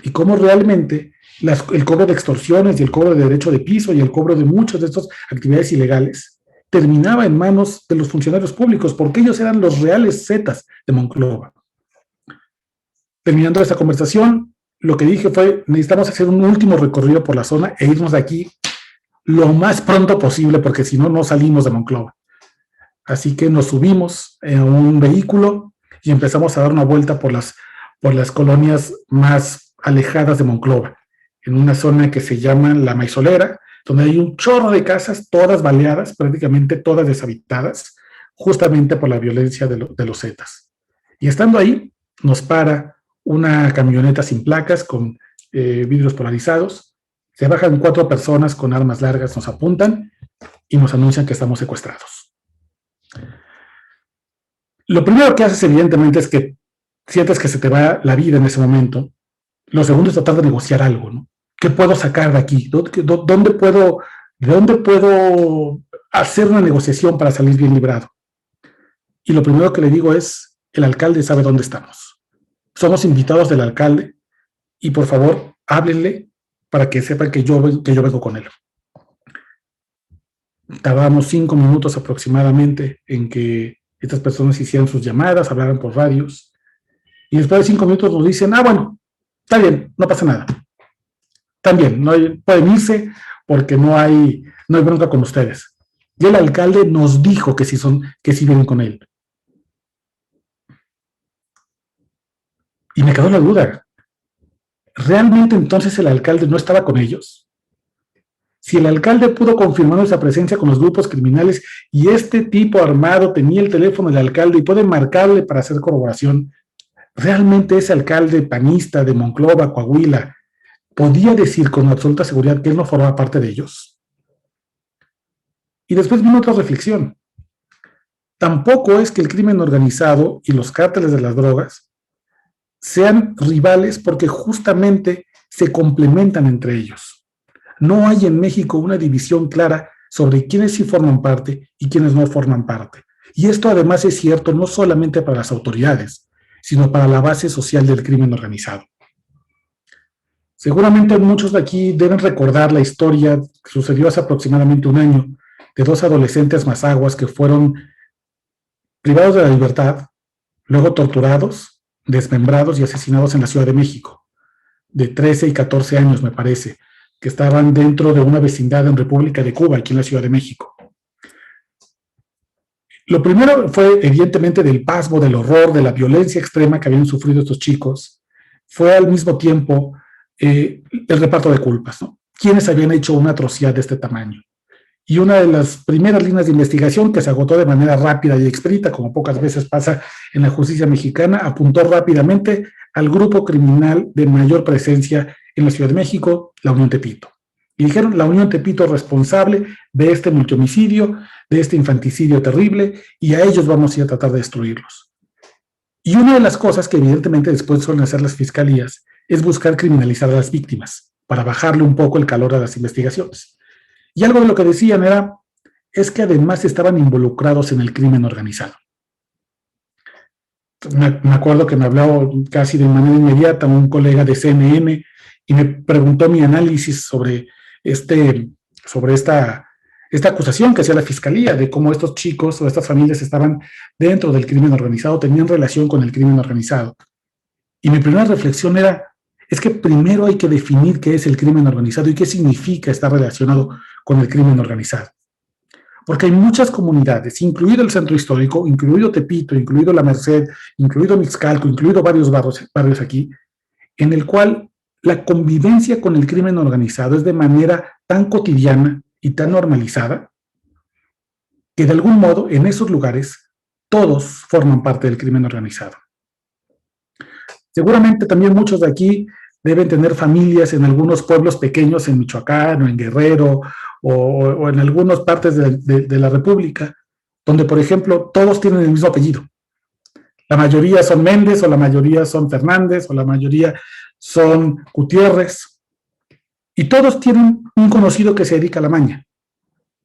Y cómo realmente el cobro de extorsiones y el cobro de derecho de piso y el cobro de muchas de estas actividades ilegales terminaba en manos de los funcionarios públicos, porque ellos eran los reales Zetas de Monclova. Terminando esta conversación, lo que dije fue, necesitamos hacer un último recorrido por la zona e irnos de aquí lo más pronto posible, porque si no, no salimos de Monclova. Así que nos subimos en un vehículo y empezamos a dar una vuelta por las colonias más alejadas de Monclova, en una zona que se llama La Maizolera, donde hay un chorro de casas, todas baleadas, prácticamente todas deshabitadas, justamente por la violencia de los Zetas. Y estando ahí, nos para una camioneta sin placas, con vidrios polarizados, se bajan 4 personas con armas largas, nos apuntan y nos anuncian que estamos secuestrados. Lo primero que haces, evidentemente, es que sientes que se te va la vida en ese momento. Lo segundo es tratar de negociar algo, ¿no? ¿Qué puedo sacar de aquí? ¿Dónde puedo hacer una negociación para salir bien librado? Y lo primero que le digo es, el alcalde sabe dónde estamos. Somos invitados del alcalde y por favor, háblenle para que sepan que yo vengo con él. Tardamos 5 minutos aproximadamente en que estas personas hicieran sus llamadas, hablaran por radios, y después de 5 minutos nos dicen, bueno, está bien, no pasa nada. También, pueden irse porque no hay bronca con ustedes. Y el alcalde nos dijo que sí vienen con él. Y me quedó la duda. ¿Realmente entonces el alcalde no estaba con ellos? Si el alcalde pudo confirmar esa presencia con los grupos criminales y este tipo armado tenía el teléfono del alcalde y puede marcarle para hacer corroboración, ¿realmente ese alcalde panista de Monclova, Coahuila, podía decir con absoluta seguridad que él no formaba parte de ellos? Y después vino otra reflexión. Tampoco es que el crimen organizado y los cárteles de las drogas sean rivales porque justamente se complementan entre ellos. No hay en México una división clara sobre quiénes sí forman parte y quiénes no forman parte. Y esto además es cierto no solamente para las autoridades, sino para la base social del crimen organizado. Seguramente muchos de aquí deben recordar la historia que sucedió hace aproximadamente un año de dos adolescentes mazaguas que fueron privados de la libertad, luego torturados, desmembrados y asesinados en la Ciudad de México, de 13 y 14 años me parece, que estaban dentro de una vecindad en República de Cuba, aquí en la Ciudad de México. Lo primero fue evidentemente del pasmo, del horror, de la violencia extrema que habían sufrido estos chicos. Fue al mismo tiempo el reparto de culpas, ¿no? ¿Quiénes habían hecho una atrocidad de este tamaño? Y una de las primeras líneas de investigación que se agotó de manera rápida y expedita, como pocas veces pasa en la justicia mexicana, apuntó rápidamente al grupo criminal de mayor presencia en la Ciudad de México, la Unión Tepito. Y dijeron, la Unión Tepito es responsable de este multihomicidio, de este infanticidio terrible, y a ellos vamos a ir a tratar de destruirlos. Y una de las cosas que evidentemente después suelen hacer las fiscalías es buscar criminalizar a las víctimas, para bajarle un poco el calor a las investigaciones. Y algo de lo que decían es que además estaban involucrados en el crimen organizado. Me acuerdo que me habló casi de manera inmediata un colega de CNN y me preguntó mi análisis sobre esta acusación que hacía la fiscalía de cómo estos chicos o estas familias estaban dentro del crimen organizado, tenían relación con el crimen organizado. Y mi primera reflexión es que primero hay que definir qué es el crimen organizado y qué significa estar relacionado con el crimen organizado. Porque hay muchas comunidades, incluido el centro histórico, incluido Tepito, incluido La Merced, incluido Mixcalco, incluido varios barrios aquí, en el cual la convivencia con el crimen organizado es de manera tan cotidiana y tan normalizada que de algún modo en esos lugares todos forman parte del crimen organizado. Seguramente también muchos de aquí deben tener familias en algunos pueblos pequeños en Michoacán o en Guerrero o en algunas partes de la República, donde, por ejemplo, todos tienen el mismo apellido. La mayoría son Méndez o la mayoría son Fernández o la mayoría son Gutiérrez. Y todos tienen un conocido que se dedica a la maña.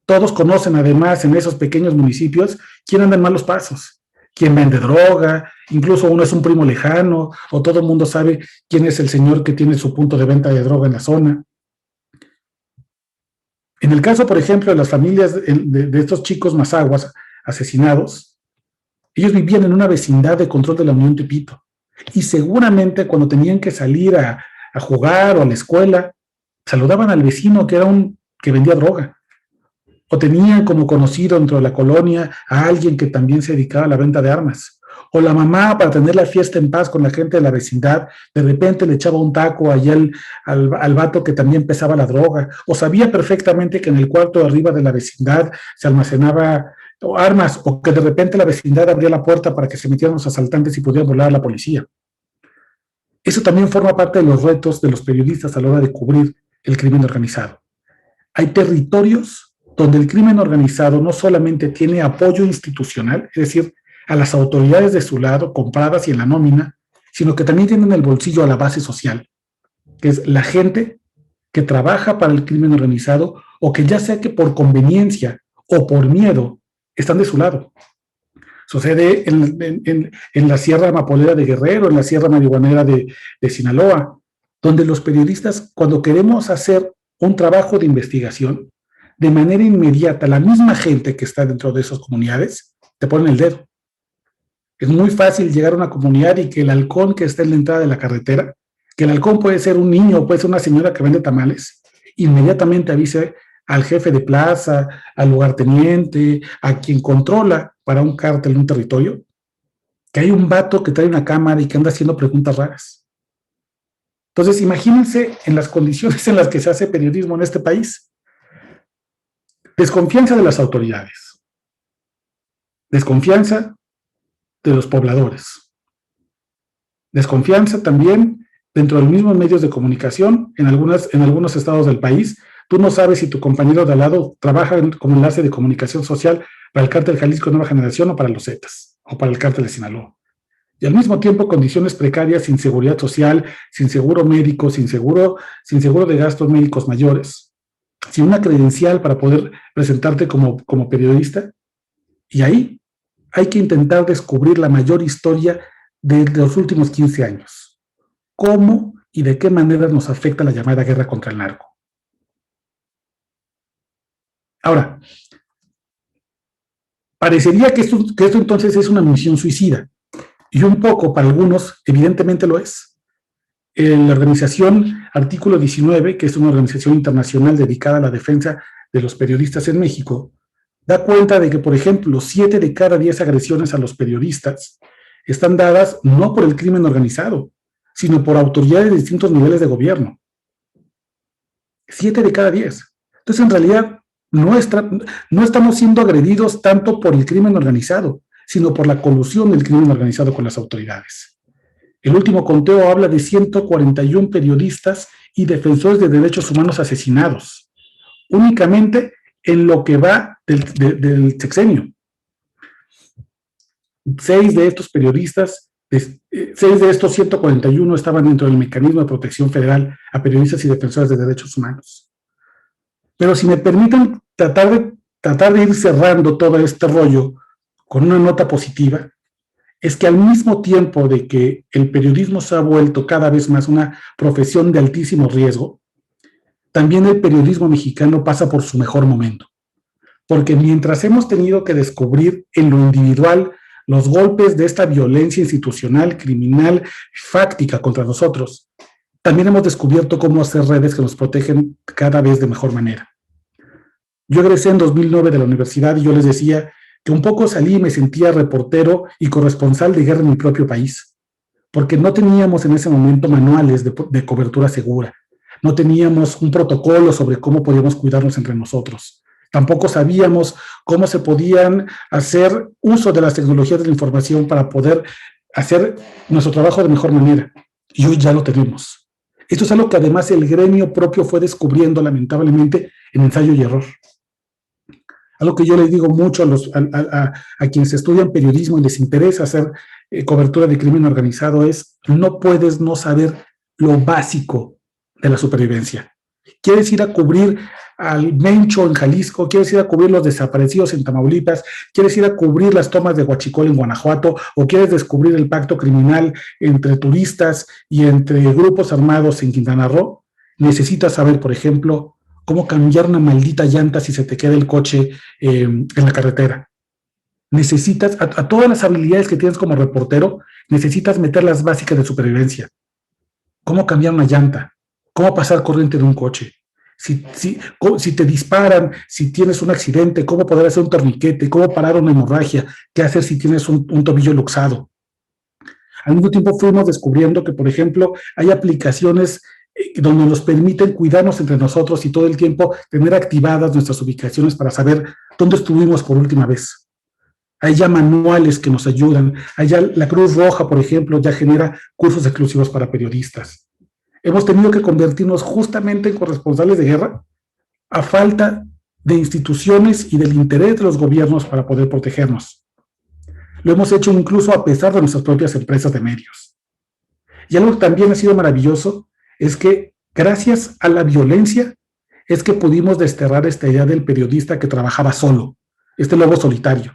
Todos conocen además en esos pequeños municipios quién anda en malos pasos, quién vende droga, incluso uno es un primo lejano, o todo el mundo sabe quién es el señor que tiene su punto de venta de droga en la zona. En el caso, por ejemplo, de las familias de estos chicos mazaguas asesinados, ellos vivían en una vecindad de control de la Unión Tepito, y seguramente cuando tenían que salir a jugar o a la escuela, saludaban al vecino que vendía droga, o tenían como conocido dentro de la colonia a alguien que también se dedicaba a la venta de armas, o la mamá, para tener la fiesta en paz con la gente de la vecindad, de repente le echaba un taco allá al vato que también pesaba la droga, o sabía perfectamente que en el cuarto de arriba de la vecindad se almacenaba armas, o que de repente la vecindad abría la puerta para que se metieran los asaltantes y pudieran volar a la policía. Eso también forma parte de los retos de los periodistas a la hora de cubrir el crimen organizado. Hay territorios donde el crimen organizado no solamente tiene apoyo institucional, es decir, a las autoridades de su lado, compradas y en la nómina, sino que también tienen en el bolsillo a la base social, que es la gente que trabaja para el crimen organizado o que ya sea que por conveniencia o por miedo están de su lado. Sucede en la Sierra Amapolera de Guerrero, en la Sierra Marihuanera de Sinaloa, donde los periodistas, cuando queremos hacer un trabajo de investigación, de manera inmediata, la misma gente que está dentro de esas comunidades te ponen el dedo. Es muy fácil llegar a una comunidad y que el halcón que está en la entrada de la carretera, que el halcón puede ser un niño, puede ser una señora que vende tamales, inmediatamente avise al jefe de plaza, al lugarteniente, a quien controla para un cártel en un territorio, que hay un vato que trae una cámara y que anda haciendo preguntas raras. Entonces, imagínense en las condiciones en las que se hace periodismo en este país. Desconfianza de las autoridades, desconfianza de los pobladores, desconfianza también dentro de los mismos medios de comunicación en algunos estados del país. Tú no sabes si tu compañero de al lado trabaja como enlace de comunicación social para el cártel Jalisco Nueva Generación o para los Zetas o para el cártel de Sinaloa. Y al mismo tiempo condiciones precarias, sin seguridad social, sin seguro médico, sin seguro de gastos médicos mayores, sin una credencial para poder presentarte como periodista. Y ahí hay que intentar descubrir la mayor historia de los últimos 15 años. ¿Cómo y de qué manera nos afecta la llamada guerra contra el narco? Ahora, parecería que esto entonces es una misión suicida. Y un poco, para algunos, evidentemente lo es. La organización Artículo 19, que es una organización internacional dedicada a la defensa de los periodistas en México, da cuenta de que, por ejemplo, 7 de cada 10 agresiones a los periodistas están dadas no por el crimen organizado, sino por autoridades de distintos niveles de gobierno. 7 de cada 10. Entonces, en realidad, no estamos siendo agredidos tanto por el crimen organizado, sino por la colusión del crimen organizado con las autoridades. El último conteo habla de 141 periodistas y defensores de derechos humanos asesinados, únicamente en lo que va del sexenio. 6 de estos periodistas, 6 de estos 141 estaban dentro del mecanismo de protección federal a periodistas y defensores de derechos humanos. Pero si me permiten tratar de ir cerrando todo este rollo con una nota positiva, es que al mismo tiempo de que el periodismo se ha vuelto cada vez más una profesión de altísimo riesgo, también el periodismo mexicano pasa por su mejor momento. Porque mientras hemos tenido que descubrir en lo individual los golpes de esta violencia institucional, criminal, fáctica contra nosotros, también hemos descubierto cómo hacer redes que nos protegen cada vez de mejor manera. Yo egresé en 2009 de la universidad y yo les decía que un poco salí y me sentía reportero y corresponsal de guerra en mi propio país, porque no teníamos en ese momento manuales de cobertura segura, no teníamos un protocolo sobre cómo podíamos cuidarnos entre nosotros, tampoco sabíamos cómo se podían hacer uso de las tecnologías de la información para poder hacer nuestro trabajo de mejor manera, y hoy ya lo tenemos. Esto es algo que además el gremio propio fue descubriendo lamentablemente en ensayo y error. Algo que yo les digo mucho a quienes estudian periodismo y les interesa hacer cobertura de crimen organizado es: no puedes no saber lo básico de la supervivencia. ¿Quieres ir a cubrir al Mencho en Jalisco? ¿Quieres ir a cubrir los desaparecidos en Tamaulipas? ¿Quieres ir a cubrir las tomas de Huachicol en Guanajuato? ¿O quieres descubrir el pacto criminal entre turistas y entre grupos armados en Quintana Roo? Necesitas saber, por ejemplo, cómo cambiar una maldita llanta si se te queda el coche en la carretera. Necesitas, a todas las habilidades que tienes como reportero, necesitas meter las básicas de supervivencia. Cómo cambiar una llanta, cómo pasar corriente de un coche, si te disparan, si tienes un accidente, cómo poder hacer un torniquete, cómo parar una hemorragia, qué hacer si tienes un tobillo luxado. Al mismo tiempo fuimos descubriendo que, por ejemplo, hay aplicaciones donde nos permiten cuidarnos entre nosotros y todo el tiempo tener activadas nuestras ubicaciones para saber dónde estuvimos por última vez. Hay ya manuales que nos ayudan. Allá la Cruz Roja, por ejemplo, ya genera cursos exclusivos para periodistas. Hemos tenido que convertirnos justamente en corresponsales de guerra a falta de instituciones y del interés de los gobiernos para poder protegernos. Lo hemos hecho incluso a pesar de nuestras propias empresas de medios. Y algo que también ha sido maravilloso es que gracias a la violencia es que pudimos desterrar esta idea del periodista que trabajaba solo, este lobo solitario.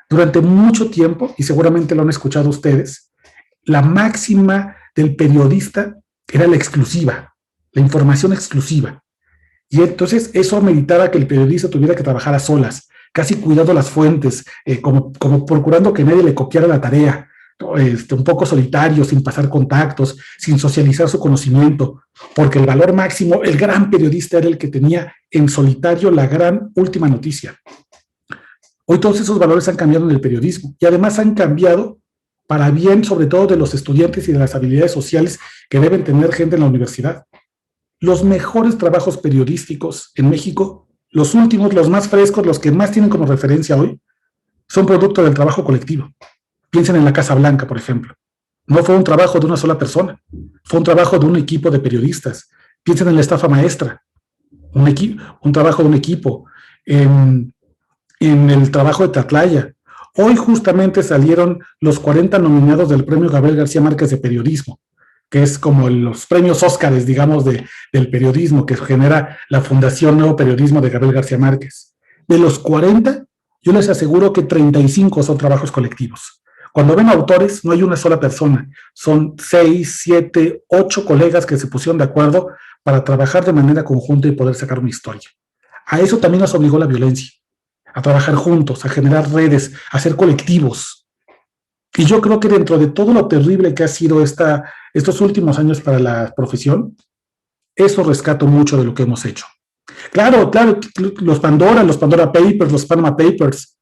Durante mucho tiempo, y seguramente lo han escuchado ustedes, la máxima del periodista era la exclusiva, la información exclusiva. Y entonces eso ameritaba que el periodista tuviera que trabajar a solas, casi cuidando las fuentes, como procurando que nadie le copiara la tarea, un poco solitario, sin pasar contactos, sin socializar su conocimiento, porque el valor máximo, el gran periodista era el que tenía en solitario la gran última noticia. Hoy todos esos valores han cambiado en el periodismo y además han cambiado para bien, sobre todo de los estudiantes y de las habilidades sociales que deben tener gente en la universidad. Los mejores trabajos periodísticos en México, los últimos, los más frescos, los que más tienen como referencia hoy, son producto del trabajo colectivo. Piensen en la Casa Blanca, por ejemplo. No fue un trabajo de una sola persona, fue un trabajo de un equipo de periodistas. Piensen en la estafa maestra, un trabajo de un equipo. En el trabajo de Tatlaya. Hoy justamente salieron los 40 nominados del premio Gabriel García Márquez de periodismo, que es como los premios Óscares, digamos, del periodismo que genera la Fundación Nuevo Periodismo de Gabriel García Márquez. De los 40, yo les aseguro que 35 son trabajos colectivos. Cuando ven autores, no hay una sola persona, son 6, 7, 8 colegas que se pusieron de acuerdo para trabajar de manera conjunta y poder sacar una historia. A eso también nos obligó la violencia, a trabajar juntos, a generar redes, a ser colectivos. Y yo creo que dentro de todo lo terrible que ha sido estos últimos años para la profesión, eso rescato mucho de lo que hemos hecho. Claro, los Pandora Papers, los Panama Papers,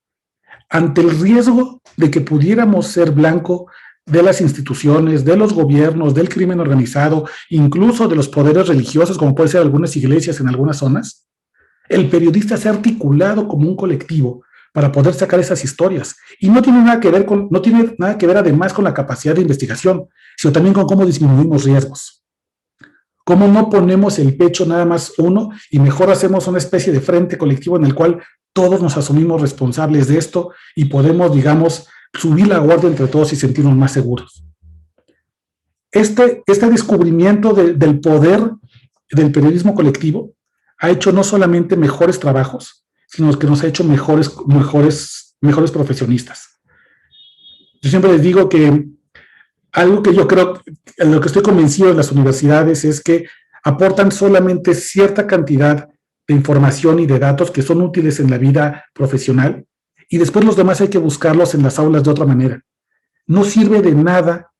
ante el riesgo de que pudiéramos ser blanco de las instituciones, de los gobiernos, del crimen organizado, incluso de los poderes religiosos, como puede ser algunas iglesias en algunas zonas, el periodista se ha articulado como un colectivo para poder sacar esas historias. Y no tiene nada que ver además con la capacidad de investigación, sino también con cómo disminuimos riesgos. Cómo no ponemos el pecho nada más uno y mejor hacemos una especie de frente colectivo en el cual todos nos asumimos responsables de esto y podemos, digamos, subir la guardia entre todos y sentirnos más seguros. Este descubrimiento del poder del periodismo colectivo ha hecho no solamente mejores trabajos, sino que nos ha hecho mejores profesionistas. Yo siempre les digo que algo que yo creo, en lo que estoy convencido de las universidades es que aportan solamente cierta cantidad de información y de datos que son útiles en la vida profesional y después los demás hay que buscarlos en las aulas de otra manera. No sirve de nada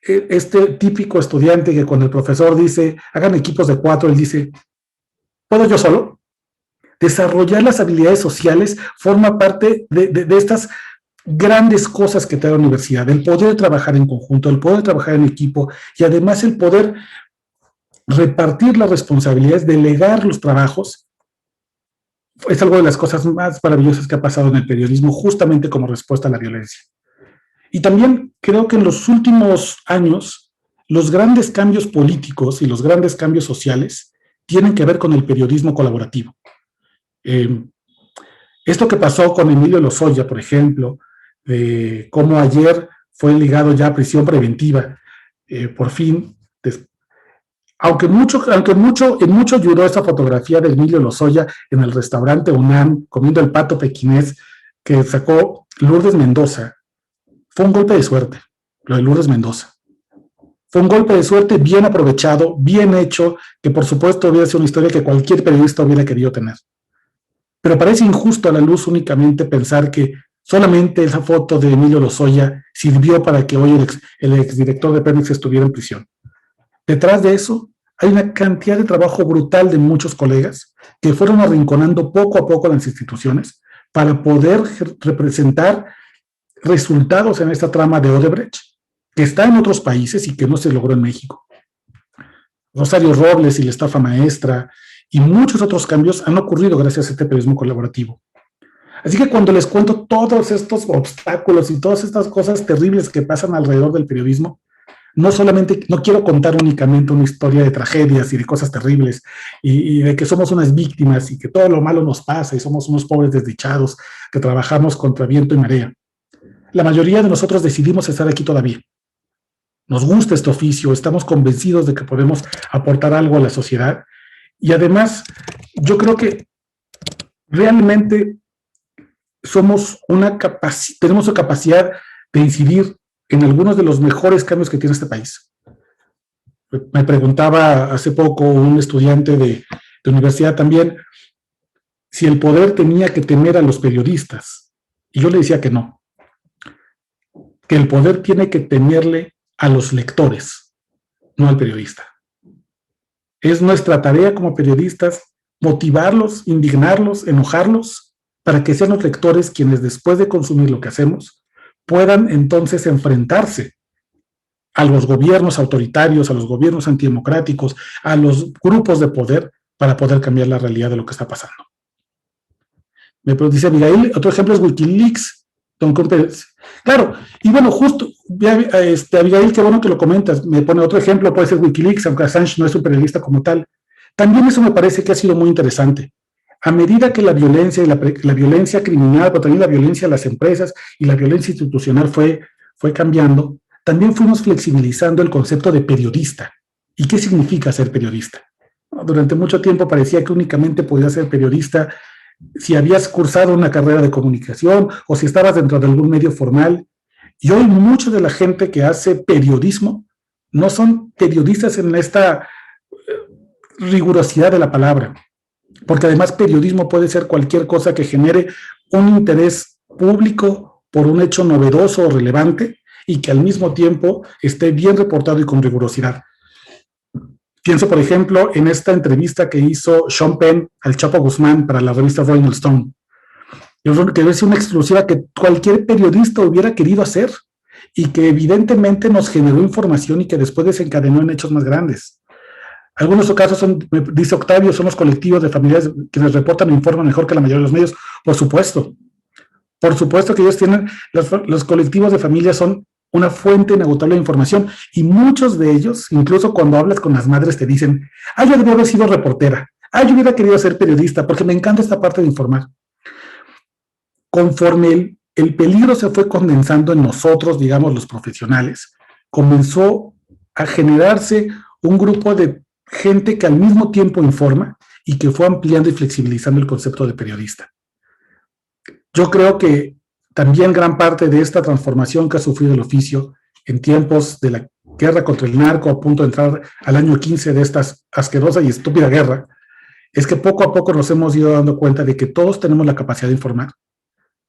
este típico estudiante que cuando el profesor dice, hagan equipos de 4, él dice, ¿puedo yo solo? Desarrollar las habilidades sociales forma parte de estas grandes cosas que te da la universidad, el poder trabajar en conjunto, el poder trabajar en equipo y además el poder repartir las responsabilidades, delegar los trabajos. Es algo de las cosas más maravillosas que ha pasado en el periodismo, justamente como respuesta a la violencia. Y también creo que en los últimos años, los grandes cambios políticos y los grandes cambios sociales tienen que ver con el periodismo colaborativo. Esto que pasó con Emilio Lozoya, por ejemplo, cómo ayer fue ligado ya a prisión preventiva, por fin, aunque en mucho ayudó esa fotografía de Emilio Lozoya en el restaurante UNAM, comiendo el pato pequinés que sacó Lourdes Mendoza, fue un golpe de suerte, lo de Lourdes Mendoza. Fue un golpe de suerte bien aprovechado, bien hecho, que por supuesto hubiera sido una historia que cualquier periodista hubiera querido tener. Pero parece injusto a la luz únicamente pensar que solamente esa foto de Emilio Lozoya sirvió para que hoy el exdirector de Pemex estuviera en prisión. Detrás de eso hay una cantidad de trabajo brutal de muchos colegas que fueron arrinconando poco a poco las instituciones para poder representar resultados en esta trama de Odebrecht, que está en otros países y que no se logró en México. Rosario Robles y la estafa maestra y muchos otros cambios han ocurrido gracias a este periodismo colaborativo. Así que cuando les cuento todos estos obstáculos y todas estas cosas terribles que pasan alrededor del periodismo, no quiero contar únicamente una historia de tragedias y de cosas terribles y de que somos unas víctimas y que todo lo malo nos pasa y somos unos pobres desdichados que trabajamos contra viento y marea. La mayoría de nosotros decidimos estar aquí todavía. Nos gusta este oficio, estamos convencidos de que podemos aportar algo a la sociedad y además yo creo que realmente tenemos la capacidad de incidir en algunos de los mejores cambios que tiene este país. Me preguntaba hace poco un estudiante de universidad también si el poder tenía que temer a los periodistas y yo le decía que no. que el poder tiene que temerle a los lectores, no al periodista. Es nuestra tarea como periodistas motivarlos, indignarlos, enojarlos, para que sean los lectores quienes, después de consumir lo que hacemos, puedan entonces enfrentarse a los gobiernos autoritarios, a los gobiernos antidemocráticos, a los grupos de poder, para poder cambiar la realidad de lo que está pasando. Me dice Abigail, otro ejemplo es Wikileaks. Claro, y bueno, justo, Abigail, qué bueno que lo comentas, me pone otro ejemplo, puede ser Wikileaks, aunque Assange no es un periodista como tal. También eso me parece que ha sido muy interesante. A medida que la violencia, y la violencia criminal, pero también la violencia de las empresas y la violencia institucional fue cambiando, también fuimos flexibilizando el concepto de periodista. ¿Y qué significa ser periodista? Durante mucho tiempo parecía que únicamente podías ser periodista si habías cursado una carrera de comunicación o si estabas dentro de algún medio formal. Y hoy mucha de la gente que hace periodismo no son periodistas en esta rigurosidad de la palabra, porque además periodismo puede ser cualquier cosa que genere un interés público por un hecho novedoso o relevante y que al mismo tiempo esté bien reportado y con rigurosidad. Pienso, por ejemplo, en esta entrevista que hizo Sean Penn al Chapo Guzmán para la revista Rolling Stone. Yo creo que es una exclusiva que cualquier periodista hubiera querido hacer y que evidentemente nos generó información y que después desencadenó en hechos más grandes. Algunos casos son, dice Octavio, son los colectivos de familiares quienes reportan e informan mejor que la mayoría de los medios. Por supuesto que ellos tienen, los colectivos de familias son una fuente inagotable de información y muchos de ellos, incluso cuando hablas con las madres, te dicen, yo debo haber sido reportera, yo hubiera querido ser periodista porque me encanta esta parte de informar. Conforme el peligro se fue condensando en nosotros, digamos, los profesionales, comenzó a generarse un grupo de gente que al mismo tiempo informa y que fue ampliando y flexibilizando el concepto de periodista. Yo creo que también gran parte de esta transformación que ha sufrido el oficio en tiempos de la guerra contra el narco, a punto de entrar al año 15 de esta asquerosa y estúpida guerra, es que poco a poco nos hemos ido dando cuenta de que todos tenemos la capacidad de informar,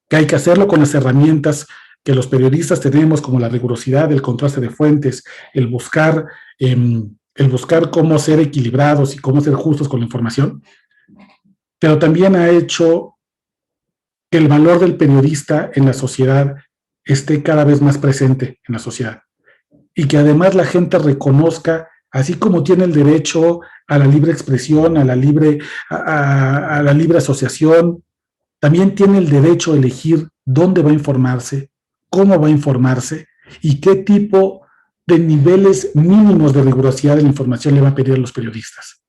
que hay que hacerlo con las herramientas que los periodistas tenemos, como la rigurosidad, el contraste de fuentes, el buscar cómo ser equilibrados y cómo ser justos con la información, pero también ha hecho que el valor del periodista en la sociedad esté cada vez más presente en la sociedad y que además la gente reconozca, así como tiene el derecho a la libre expresión, a la libre asociación, también tiene el derecho a elegir dónde va a informarse, cómo va a informarse y qué tipo de niveles mínimos de rigurosidad de la información le va a pedir a los periodistas.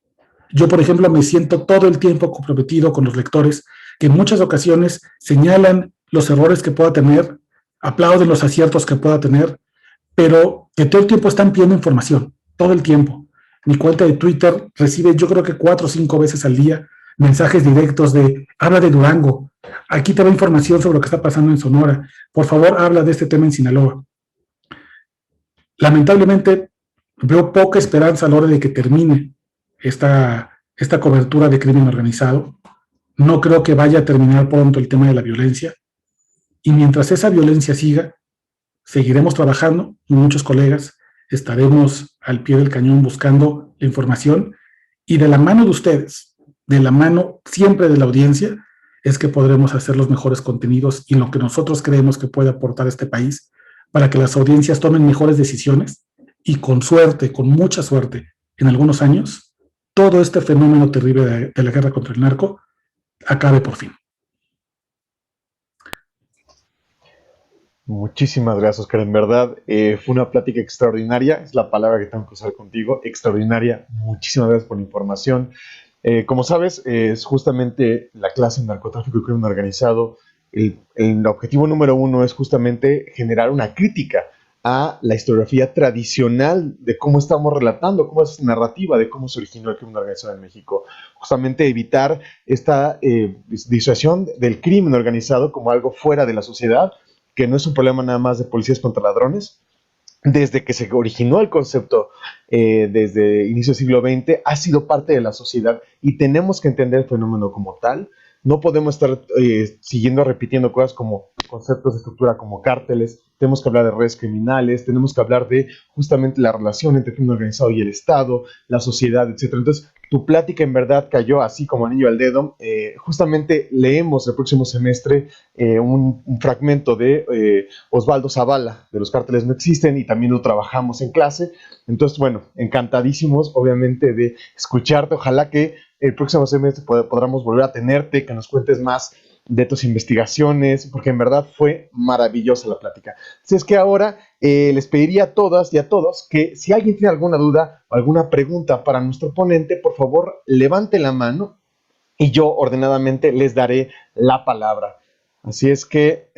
Yo, por ejemplo, me siento todo el tiempo comprometido con los lectores que en muchas ocasiones señalan los errores que pueda tener, aplauden los aciertos que pueda tener, pero que todo el tiempo están pidiendo información, todo el tiempo. Mi cuenta de Twitter recibe, yo creo que 4 o 5 veces al día, mensajes directos de, habla de Durango, aquí te va información sobre lo que está pasando en Sonora, por favor habla de este tema en Sinaloa. Lamentablemente veo poca esperanza a la hora de que termine esta cobertura de crimen organizado. No creo que vaya a terminar pronto el tema de la violencia. Y mientras esa violencia siga, seguiremos trabajando, y muchos colegas estaremos al pie del cañón buscando la información, y de la mano de ustedes, de la mano siempre de la audiencia, es que podremos hacer los mejores contenidos y lo que nosotros creemos que puede aportar a este país para que las audiencias tomen mejores decisiones y con suerte, con mucha suerte, en algunos años, todo este fenómeno terrible de la guerra contra el narco acabe por fin. Muchísimas gracias, Oscar. En verdad, fue una plática extraordinaria. Es la palabra que tengo que usar contigo. Extraordinaria. Muchísimas gracias por la información. Como sabes, es justamente la clase en narcotráfico y crimen organizado. El objetivo número 1 es justamente generar una crítica a la historiografía tradicional de cómo estamos relatando, cómo es la narrativa de cómo se originó el crimen organizado en México. Justamente evitar esta disociación del crimen organizado como algo fuera de la sociedad, que no es un problema nada más de policías contra ladrones. Desde que se originó el concepto, desde inicio del siglo XX, ha sido parte de la sociedad y tenemos que entender el fenómeno como tal. No podemos estar siguiendo repitiendo cosas como conceptos de estructura como cárteles, tenemos que hablar de redes criminales, tenemos que hablar de justamente la relación entre el crimen organizado y el Estado, la sociedad, etcétera. Entonces, tu plática en verdad cayó así como anillo al dedo. Justamente leemos el próximo semestre un fragmento de Osvaldo Zavala, de Los cárteles no existen, y también lo trabajamos en clase. Entonces, bueno, encantadísimos, obviamente, de escucharte. Ojalá que el próximo semestre podamos volver a tenerte, que nos cuentes más de tus investigaciones, porque en verdad fue maravillosa la plática. Así es que ahora les pediría a todas y a todos que si alguien tiene alguna duda o alguna pregunta para nuestro ponente, por favor, levante la mano y yo ordenadamente les daré la palabra. Así es que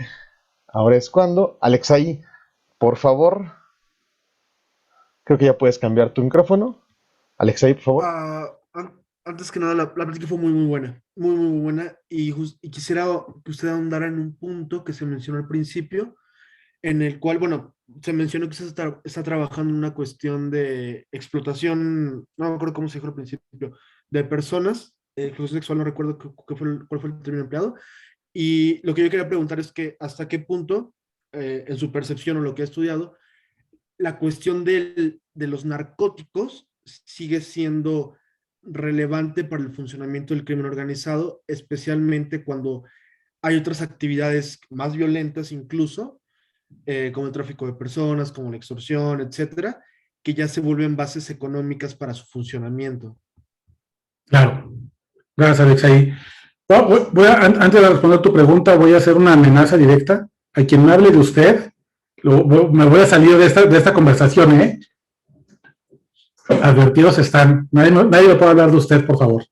ahora es cuando. Alexei, por favor, creo que ya puedes cambiar tu micrófono. Alexei, por favor. Antes que nada, la plática fue muy buena, muy buena, y quisiera que usted ahondara en un punto que se mencionó al principio, en el cual, bueno, se mencionó que se está trabajando en una cuestión de explotación, no me acuerdo cómo se dijo al principio, de personas, explotación sexual, no recuerdo cuál fue el término empleado, y lo que yo quería preguntar es que hasta qué punto, en su percepción o lo que ha estudiado, la cuestión de los narcóticos sigue siendo relevante para el funcionamiento del crimen organizado, especialmente cuando hay otras actividades más violentas incluso, como el tráfico de personas, como la extorsión, etcétera, que ya se vuelven bases económicas para su funcionamiento. Claro. Gracias, Alexei. Antes de responder tu pregunta, voy a hacer una amenaza directa. A quien me hable de usted, me voy a salir de esta conversación, ¿eh? Advertidos están. Nadie me puede hablar de usted, por favor.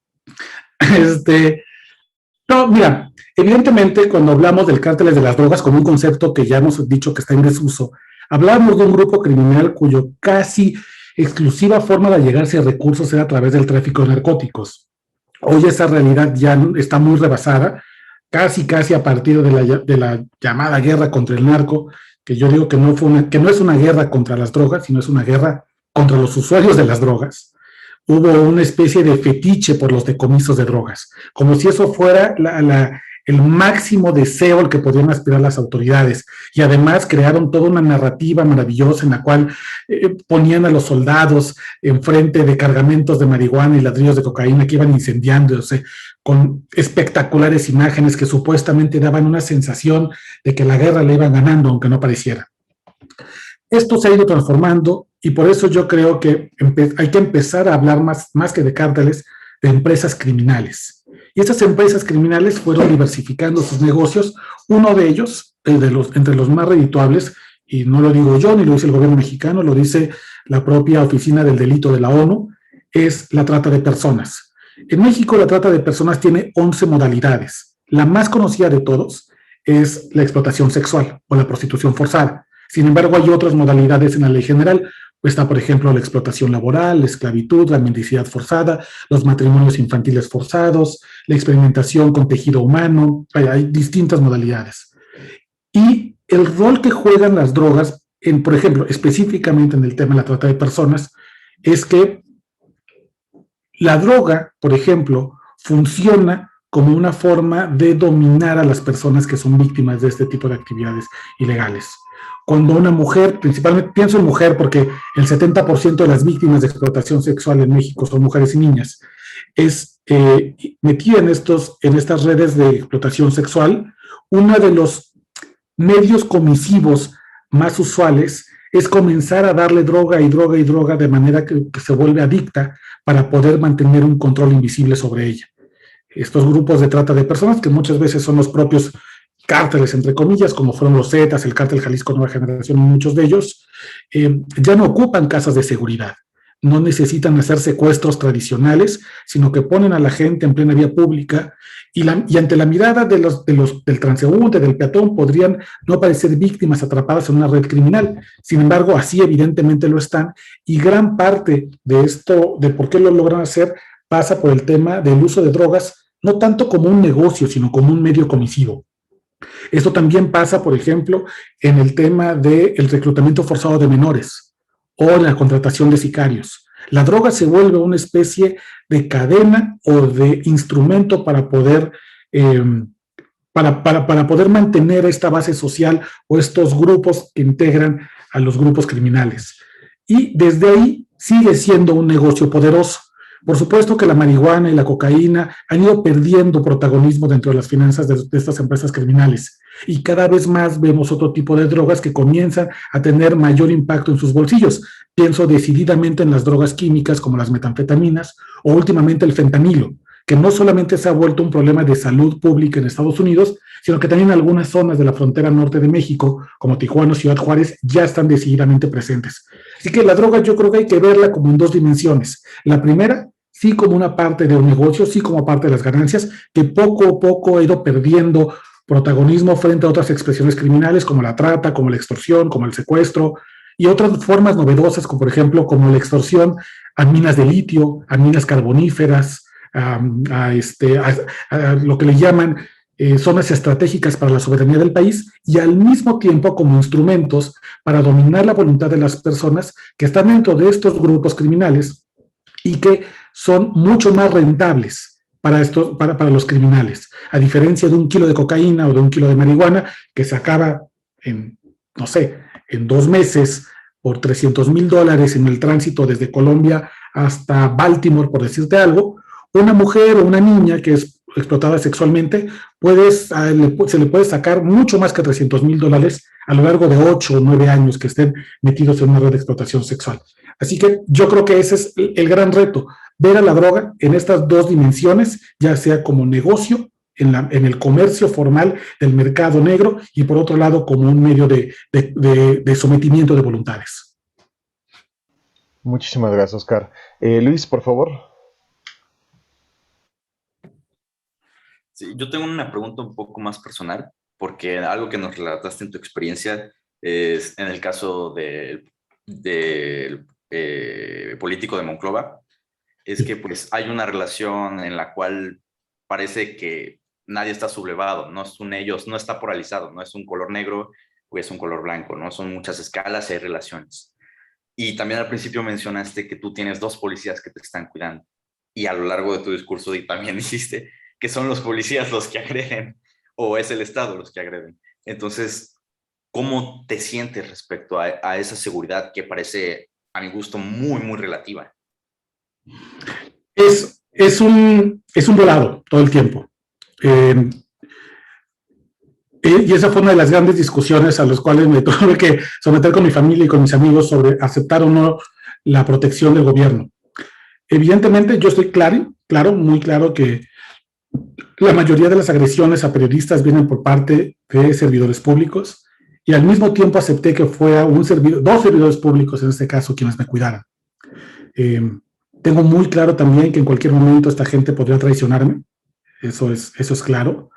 No, mira, evidentemente cuando hablamos del cárteles de las drogas como un concepto que ya hemos dicho que está en desuso, hablamos de un grupo criminal cuyo casi exclusiva forma de llegarse a recursos era a través del tráfico de narcóticos. Hoy esa realidad ya está muy rebasada, casi a partir de la llamada guerra contra el narco, que yo digo que no es una guerra contra las drogas, sino es una guerra contra los usuarios de las drogas. Hubo una especie de fetiche por los decomisos de drogas, como si eso fuera el máximo deseo al que podían aspirar las autoridades, y además crearon toda una narrativa maravillosa en la cual ponían a los soldados enfrente de cargamentos de marihuana y ladrillos de cocaína que iban incendiándose, con espectaculares imágenes que supuestamente daban una sensación de que la guerra la iban ganando, aunque no pareciera. Esto se ha ido transformando, y por eso yo creo que hay que empezar a hablar más que de cárteles, de empresas criminales. Y esas empresas criminales fueron diversificando sus negocios. Uno de ellos, entre los más redituables, y no lo digo yo ni lo dice el gobierno mexicano, lo dice la propia Oficina del Delito de la ONU, es la trata de personas. En México la trata de personas tiene 11 modalidades. La más conocida de todos es la explotación sexual o la prostitución forzada. Sin embargo, hay otras modalidades en la ley general. Está, por ejemplo, la explotación laboral, la esclavitud, la mendicidad forzada, los matrimonios infantiles forzados, la experimentación con tejido humano. Hay distintas modalidades. Y el rol que juegan las drogas, por ejemplo, específicamente en el tema de la trata de personas, es que la droga, por ejemplo, funciona como una forma de dominar a las personas que son víctimas de este tipo de actividades ilegales. Cuando una mujer, principalmente pienso en mujer porque el 70% de las víctimas de explotación sexual en México son mujeres y niñas, es metida en estas redes de explotación sexual. Uno de los medios comisivos más usuales es comenzar a darle droga de manera que se vuelve adicta para poder mantener un control invisible sobre ella. Estos grupos de trata de personas, que muchas veces son los propios cárteles, entre comillas, como fueron los Zetas, el cártel Jalisco Nueva Generación, y muchos de ellos, ya no ocupan casas de seguridad. No necesitan hacer secuestros tradicionales, sino que ponen a la gente en plena vía pública y ante la mirada del transeúnte, del peatón, podrían no parecer víctimas atrapadas en una red criminal. Sin embargo, así evidentemente lo están, y gran parte de esto, de por qué lo logran hacer, pasa por el tema del uso de drogas, no tanto como un negocio, sino como un medio comisivo. Esto también pasa, por ejemplo, en el tema del reclutamiento forzado de menores o la contratación de sicarios. La droga se vuelve una especie de cadena o de instrumento para poder para poder mantener esta base social o estos grupos que integran a los grupos criminales. Y desde ahí sigue siendo un negocio poderoso. Por supuesto que la marihuana y la cocaína han ido perdiendo protagonismo dentro de las finanzas de estas empresas criminales y cada vez más vemos otro tipo de drogas que comienzan a tener mayor impacto en sus bolsillos. Pienso decididamente en las drogas químicas como las metanfetaminas o últimamente el fentanilo, que no solamente se ha vuelto un problema de salud pública en Estados Unidos, sino que también en algunas zonas de la frontera norte de México, como Tijuana o Ciudad Juárez, ya están decididamente presentes. Así que la droga yo creo que hay que verla como en dos dimensiones. La primera, sí como una parte de un negocio, sí como parte de las ganancias, que poco a poco ha ido perdiendo protagonismo frente a otras expresiones criminales como la trata, como la extorsión, como el secuestro, y otras formas novedosas, como por ejemplo como la extorsión a minas de litio, a minas carboníferas, a lo que le llaman zonas estratégicas para la soberanía del país y al mismo tiempo como instrumentos para dominar la voluntad de las personas que están dentro de estos grupos criminales y que son mucho más rentables para los criminales, a diferencia de un kilo de cocaína o de un kilo de marihuana que se acaba en, no sé, en 2 meses por $300,000 en el tránsito desde Colombia hasta Baltimore, por decirte algo. Una mujer o una niña que es explotada sexualmente, se le puede sacar mucho más que $300,000 a lo largo de 8 o 9 años que estén metidos en una red de explotación sexual. Así que yo creo que ese es el gran reto, ver a la droga en estas dos dimensiones, ya sea como negocio, en el comercio formal del mercado negro y por otro lado como un medio de sometimiento de voluntades. Muchísimas gracias, Oscar. Luis, por favor. Sí, yo tengo una pregunta un poco más personal, porque algo que nos relataste en tu experiencia es en el caso del político de Monclova, es que pues hay una relación en la cual parece que nadie está sublevado, no es un ellos, no está polarizado, no es un color negro o es un color blanco, ¿no? Son muchas escalas y hay relaciones. Y también al principio mencionaste que tú tienes 2 policías que te están cuidando. Y a lo largo de tu discurso también dijiste que son los policías los que agreden o es el Estado los que agreden. Entonces, ¿cómo te sientes respecto a esa seguridad que parece, a mi gusto, muy, muy relativa? Es un volado todo el tiempo. Y esa fue una de las grandes discusiones a las cuales me tuve que someter con mi familia y con mis amigos sobre aceptar o no la protección del gobierno. Evidentemente, yo estoy muy claro que la mayoría de las agresiones a periodistas vienen por parte de servidores públicos y al mismo tiempo acepté que fuera dos servidores públicos en este caso quienes me cuidaran. Tengo muy claro también que en cualquier momento esta gente podría traicionarme, eso es claro.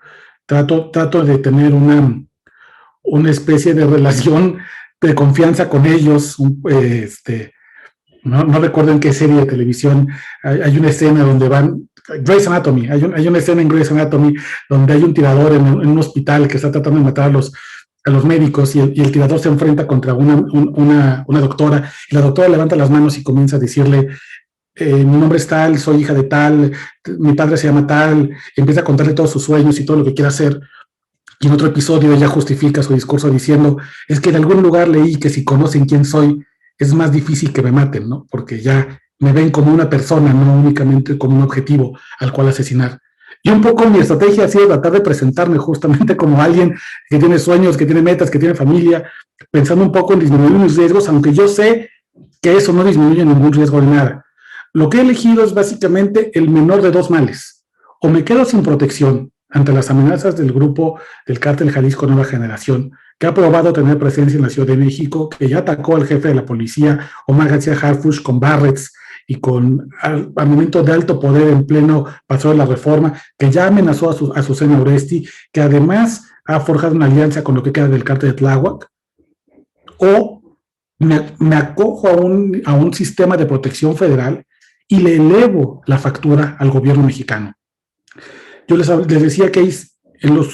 Trato de tener una especie de relación de confianza con ellos. No recuerdo en qué serie de televisión hay una escena donde van, Grey's Anatomy, hay una escena en Grey's Anatomy donde hay un tirador en un hospital que está tratando de matar a los médicos y el tirador se enfrenta contra una doctora y la doctora levanta las manos y comienza a decirle: mi nombre es tal, soy hija de tal, mi padre se llama tal, empieza a contarle todos sus sueños y todo lo que quiere hacer. Y en otro episodio ella justifica su discurso diciendo: es que en algún lugar leí que si conocen quién soy, es más difícil que me maten, ¿no? Porque ya me ven como una persona, no únicamente como un objetivo al cual asesinar. Y un poco mi estrategia ha sido tratar de presentarme justamente como alguien que tiene sueños, que tiene metas, que tiene familia, pensando un poco en disminuir mis riesgos, aunque yo sé que eso no disminuye ningún riesgo de nada. Lo que he elegido es básicamente el menor de 2 males. O me quedo sin protección ante las amenazas del grupo del Cártel Jalisco Nueva Generación, que ha probado tener presencia en la Ciudad de México, que ya atacó al jefe de la policía, Omar García Harfuch, con Barretts y con armamento de alto poder en pleno paso de la reforma, que ya amenazó a Susana Oresti, que además ha forjado una alianza con lo que queda del Cártel de Tláhuac, o me acojo a un sistema de protección federal y le elevo la factura al gobierno mexicano. Yo les decía que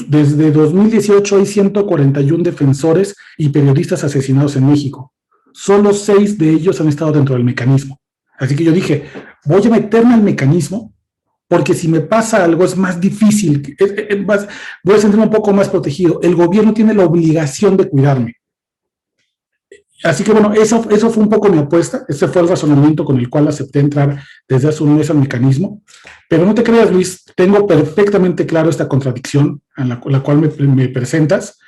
desde 2018 hay 141 defensores y periodistas asesinados en México. Solo 6 de ellos han estado dentro del mecanismo. Así que yo dije, voy a meterme al mecanismo porque si me pasa algo es más difícil, voy a sentirme un poco más protegido. El gobierno tiene la obligación de cuidarme. Así que bueno, eso fue un poco mi apuesta, ese fue el razonamiento con el cual acepté entrar desde hace un mes al mecanismo, pero no te creas, Luis, tengo perfectamente claro esta contradicción en la cual me presentas,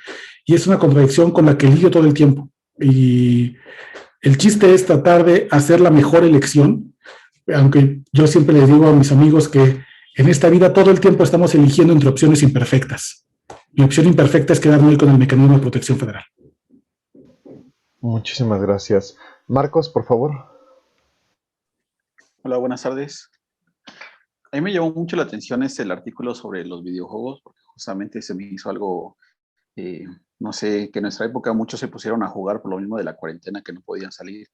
y es una contradicción con la que lidio todo el tiempo, y el chiste es tratar de hacer la mejor elección, aunque yo siempre les digo a mis amigos que en esta vida todo el tiempo estamos eligiendo entre opciones imperfectas. Mi opción imperfecta es quedarme hoy con el mecanismo de protección federal. Muchísimas gracias. Marcos, por favor. Hola, buenas tardes. A mí me llamó mucho la atención el artículo sobre los videojuegos, porque justamente se me hizo algo, no sé, que en nuestra época muchos se pusieron a jugar por lo mismo de la cuarentena, que no podían salir,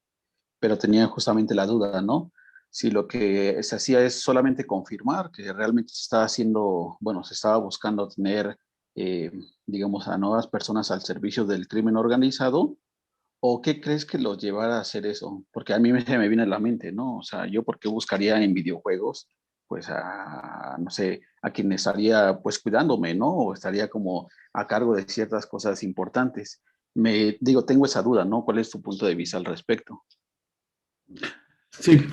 pero tenían justamente la duda, ¿no? Si lo que se hacía es solamente confirmar que realmente se estaba haciendo, bueno, se estaba buscando tener, digamos, a nuevas personas al servicio del crimen organizado, ¿o qué crees que los llevara a hacer eso? Porque a mí se me viene a la mente, ¿no? O sea, yo por qué buscaría en videojuegos, pues no sé, a quien estaría pues cuidándome, ¿no? O estaría como a cargo de ciertas cosas importantes. Tengo esa duda, ¿no? ¿Cuál es tu punto de vista al respecto? Sí.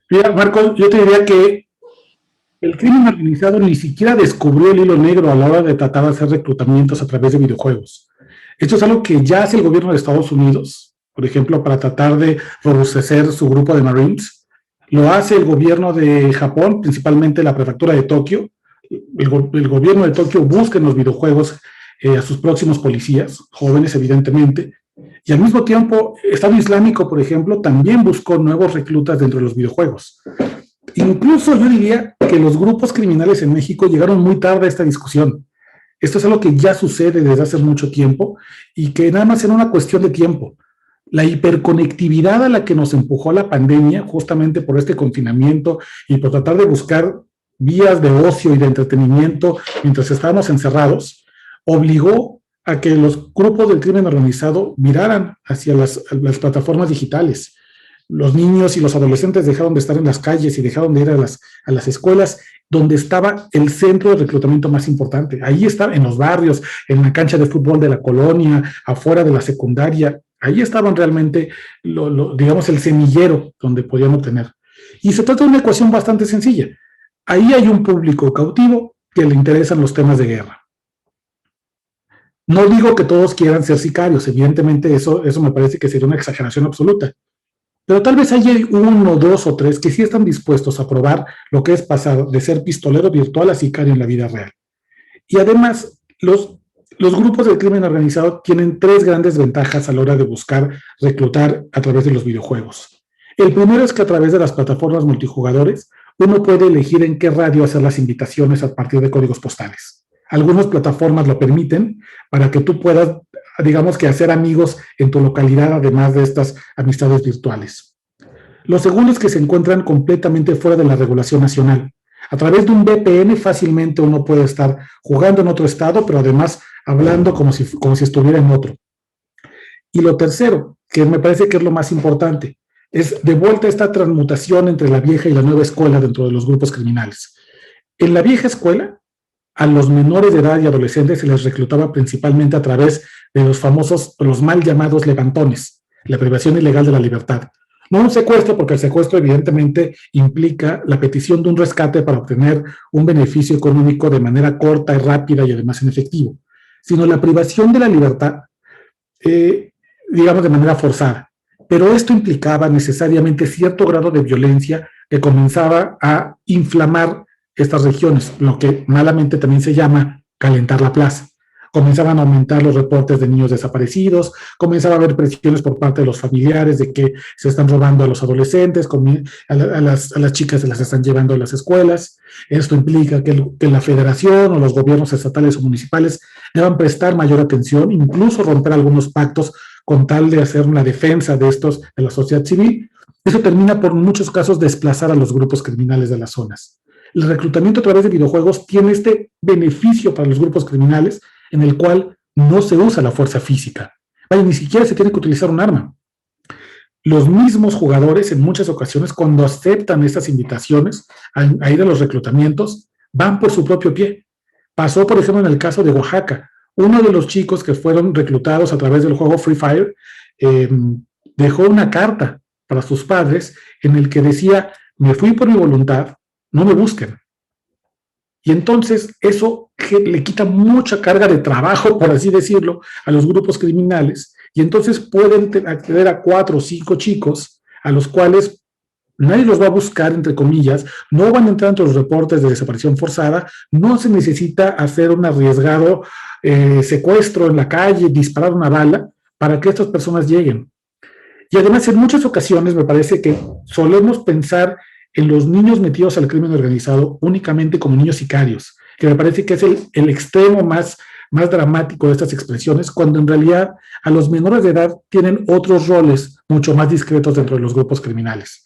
Mira, Marcos, yo te diría que el crimen organizado ni siquiera descubrió el hilo negro a la hora de tratar de hacer reclutamientos a través de videojuegos. Esto es algo que ya hace el gobierno de Estados Unidos, por ejemplo, para tratar de robustecer su grupo de Marines. Lo hace el gobierno de Japón, principalmente la prefectura de Tokio. El gobierno de Tokio busca en los videojuegos a sus próximos policías, jóvenes evidentemente, y al mismo tiempo Estado Islámico, por ejemplo, también buscó nuevos reclutas dentro de los videojuegos. Incluso yo diría que los grupos criminales en México llegaron muy tarde a esta discusión. Esto es algo que ya sucede desde hace mucho tiempo y que nada más era una cuestión de tiempo. La hiperconectividad a la que nos empujó la pandemia, justamente por este confinamiento y por tratar de buscar vías de ocio y de entretenimiento mientras estábamos encerrados, obligó a que los grupos del crimen organizado miraran hacia las plataformas digitales. Los niños y los adolescentes dejaron de estar en las calles y dejaron de ir a las escuelas, donde estaba el centro de reclutamiento más importante. Ahí estaba, en los barrios, en la cancha de fútbol de la colonia, afuera de la secundaria. Ahí estaban realmente, digamos, el semillero donde podían obtener. Y se trata de una ecuación bastante sencilla. Ahí hay un público cautivo que le interesan los temas de guerra. No digo que todos quieran ser sicarios, evidentemente eso me parece que sería una exageración absoluta. Pero tal vez hay uno, dos o tres que sí están dispuestos a probar lo que es pasar de ser pistolero virtual a sicario en la vida real. Y además, los grupos del crimen organizado tienen tres grandes ventajas a la hora de buscar reclutar a través de los videojuegos. El primero es que a través de las plataformas multijugadores, uno puede elegir en qué radio hacer las invitaciones a partir de códigos postales. Algunas plataformas lo permiten para que tú puedas, digamos que hacer amigos en tu localidad, además de estas amistades virtuales. Lo segundo es que se encuentran completamente fuera de la regulación nacional. A través de un VPN fácilmente uno puede estar jugando en otro estado, pero además hablando como si estuviera en otro. Y lo tercero, que me parece que es lo más importante, es de vuelta esta transmutación entre la vieja y la nueva escuela dentro de los grupos criminales. En la vieja escuela, a los menores de edad y adolescentes se les reclutaba principalmente a través de los mal llamados levantones, la privación ilegal de la libertad. No un secuestro, porque el secuestro evidentemente implica la petición de un rescate para obtener un beneficio económico de manera corta y rápida y además en efectivo, sino la privación de la libertad, digamos, de manera forzada. Pero esto implicaba necesariamente cierto grado de violencia que comenzaba a inflamar estas regiones, lo que malamente también se llama calentar la plaza. Comenzaban a aumentar los reportes de niños desaparecidos, comenzaba a haber presiones por parte de los familiares de que se están robando a los adolescentes, a las chicas se las están llevando a las escuelas. Esto implica que la federación o los gobiernos estatales o municipales deban prestar mayor atención, incluso romper algunos pactos con tal de hacer una defensa de la sociedad civil. Eso termina por en muchos casos desplazar a los grupos criminales de las zonas. El reclutamiento a través de videojuegos tiene este beneficio para los grupos criminales en el cual no se usa la fuerza física. Ni siquiera se tiene que utilizar un arma. los mismos jugadores en muchas ocasiones, cuando aceptan estas invitaciones a ir a los reclutamientos, van por su propio pie. Pasó, por ejemplo, en el caso de Oaxaca. Uno de los chicos que fueron reclutados a través del juego Free Fire dejó una carta para sus padres en el que decía: me fui por mi voluntad, no me busquen. Y entonces eso le quita mucha carga de trabajo, por así decirlo, a los grupos criminales, y entonces pueden acceder a 4 o 5 chicos a los cuales nadie los va a buscar, entre comillas, no van a entrar entre los reportes de desaparición forzada, no se necesita hacer un arriesgado secuestro en la calle, disparar una bala para que estas personas lleguen. Y además, en muchas ocasiones me parece que solemos pensar en los niños metidos al crimen organizado únicamente como niños sicarios, que me parece que es el extremo más dramático de estas expresiones, cuando en realidad a los menores de edad tienen otros roles mucho más discretos dentro de los grupos criminales.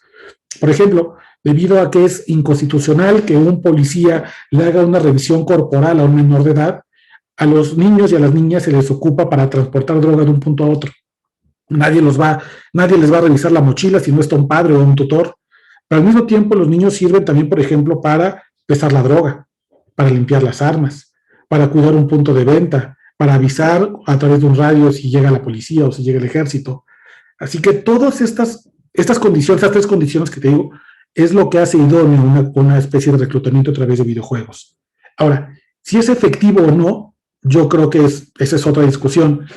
Por ejemplo, debido a que es inconstitucional que un policía le haga una revisión corporal a un menor de edad, a los niños y a las niñas se les ocupa para transportar droga de un punto a otro. Nadie les va a revisar la mochila si no está un padre o un tutor. Pero al mismo tiempo los niños sirven también, por ejemplo, para pesar la droga, para limpiar las armas, para cuidar un punto de venta, para avisar a través de un radio si llega la policía o si llega el ejército. Así que todas estas condiciones, estas 3 condiciones que te digo, es lo que hace idóneo una especie de reclutamiento a través de videojuegos. Ahora, si es efectivo o no, yo creo que esa es otra discusión,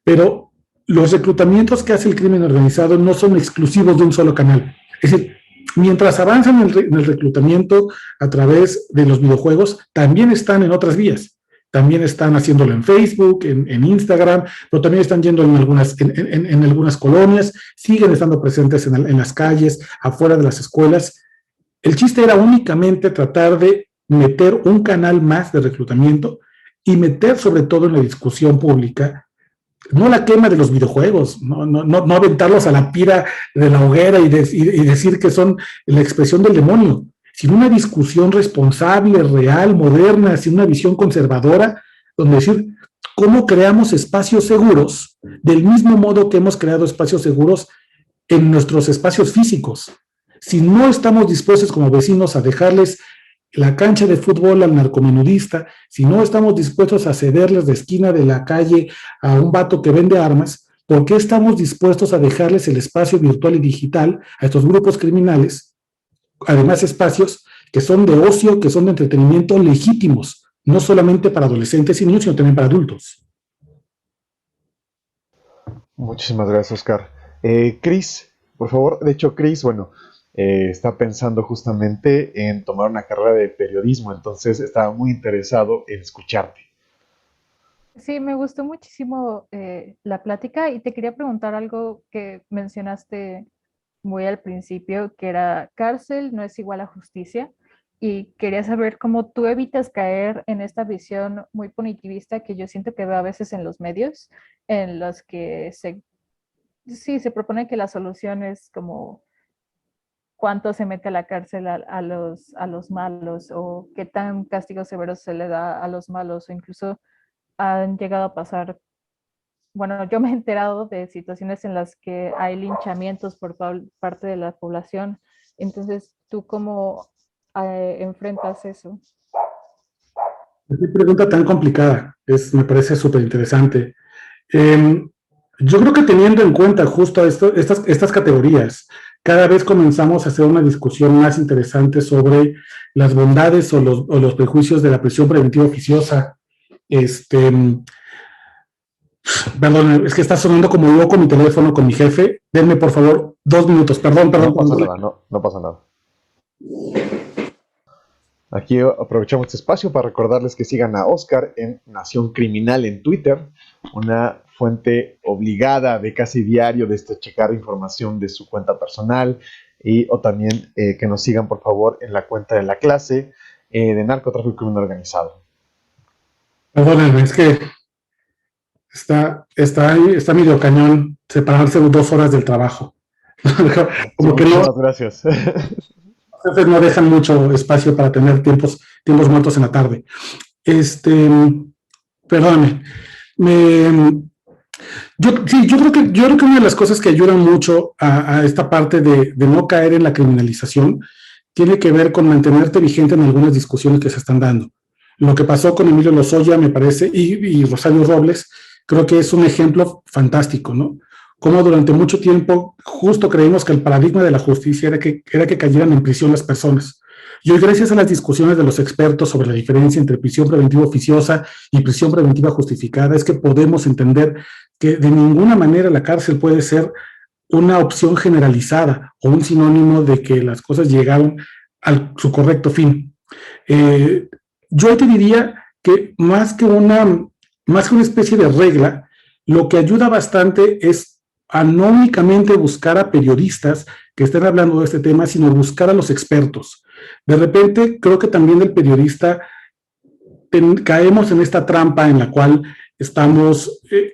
pero los reclutamientos que hace el crimen organizado no son exclusivos de un solo canal. Es decir, mientras avanzan en el reclutamiento a través de los videojuegos, también están en otras vías. También están haciéndolo en Facebook, en Instagram, pero también están yendo en algunas colonias, siguen estando presentes en las calles, afuera de las escuelas. El chiste era únicamente tratar de meter un canal más de reclutamiento y meter sobre todo en la discusión pública no la quema de los videojuegos, no aventarlos a la pira de la hoguera y decir que son la expresión del demonio, sino una discusión responsable, real, moderna, sin una visión conservadora, donde decir cómo creamos espacios seguros, del mismo modo que hemos creado espacios seguros en nuestros espacios físicos. Si no estamos dispuestos como vecinos a dejarles la cancha de fútbol al narcomenudista, si no estamos dispuestos a cederles de esquina de la calle a un vato que vende armas, ¿por qué estamos dispuestos a dejarles el espacio virtual y digital a estos grupos criminales? Además, espacios que son de ocio, que son de entretenimiento legítimos, no solamente para adolescentes y niños, sino también para adultos. Muchísimas gracias, Oscar. Chris, por favor. De hecho, Chris, bueno, está pensando justamente en tomar una carrera de periodismo, entonces estaba muy interesado en escucharte. Sí, me gustó muchísimo la plática y te quería preguntar algo que mencionaste muy al principio, que era cárcel no es igual a justicia, y quería saber cómo tú evitas caer en esta visión muy punitivista que yo siento que veo a veces en los medios, en los que se propone que la solución es como cuánto se mete a la cárcel a los malos, o qué tan castigo severo se le da a los malos, o incluso han llegado a pasar, bueno, yo me he enterado de situaciones en las que hay linchamientos por parte de la población. Entonces, ¿tú cómo enfrentas eso? Qué pregunta tan complicada, me parece súper interesante. Yo creo que teniendo en cuenta justo estas categorías, cada vez comenzamos a hacer una discusión más interesante sobre las bondades o los prejuicios de la prisión preventiva oficiosa. Perdón, es que está sonando como loco mi teléfono con mi jefe. Denme, por favor, 2 minutos. Perdón. No pasa nada, no pasa nada. Aquí aprovechamos este espacio para recordarles que sigan a Oscar en Nación Criminal en Twitter, una fuente obligada de casi diario de checar información de su cuenta personal, o también que nos sigan por favor en la cuenta de la clase de narcotráfico y crimen organizado. Perdónenme, es que está medio cañón separarse 2 horas del trabajo. Como que no, gracias. Entonces no dejan mucho espacio para tener tiempos muertos en la tarde. Perdóname. Yo creo que una de las cosas que ayudan mucho a esta parte de no caer en la criminalización tiene que ver con mantenerte vigente en algunas discusiones que se están dando. Lo que pasó con Emilio Lozoya, me parece, y Rosario Robles, creo que es un ejemplo fantástico, ¿no? Como durante mucho tiempo justo creímos que el paradigma de la justicia era que cayeran en prisión las personas. Y hoy, gracias a las discusiones de los expertos sobre la diferencia entre prisión preventiva oficiosa y prisión preventiva justificada, es que podemos entender que de ninguna manera la cárcel puede ser una opción generalizada o un sinónimo de que las cosas llegaron a su correcto fin. Eh, yo te diría que más que una especie de regla, lo que ayuda bastante es a no únicamente buscar a periodistas que estén hablando de este tema, sino buscar a los expertos. De repente, creo que también el periodista caemos en esta trampa en la cual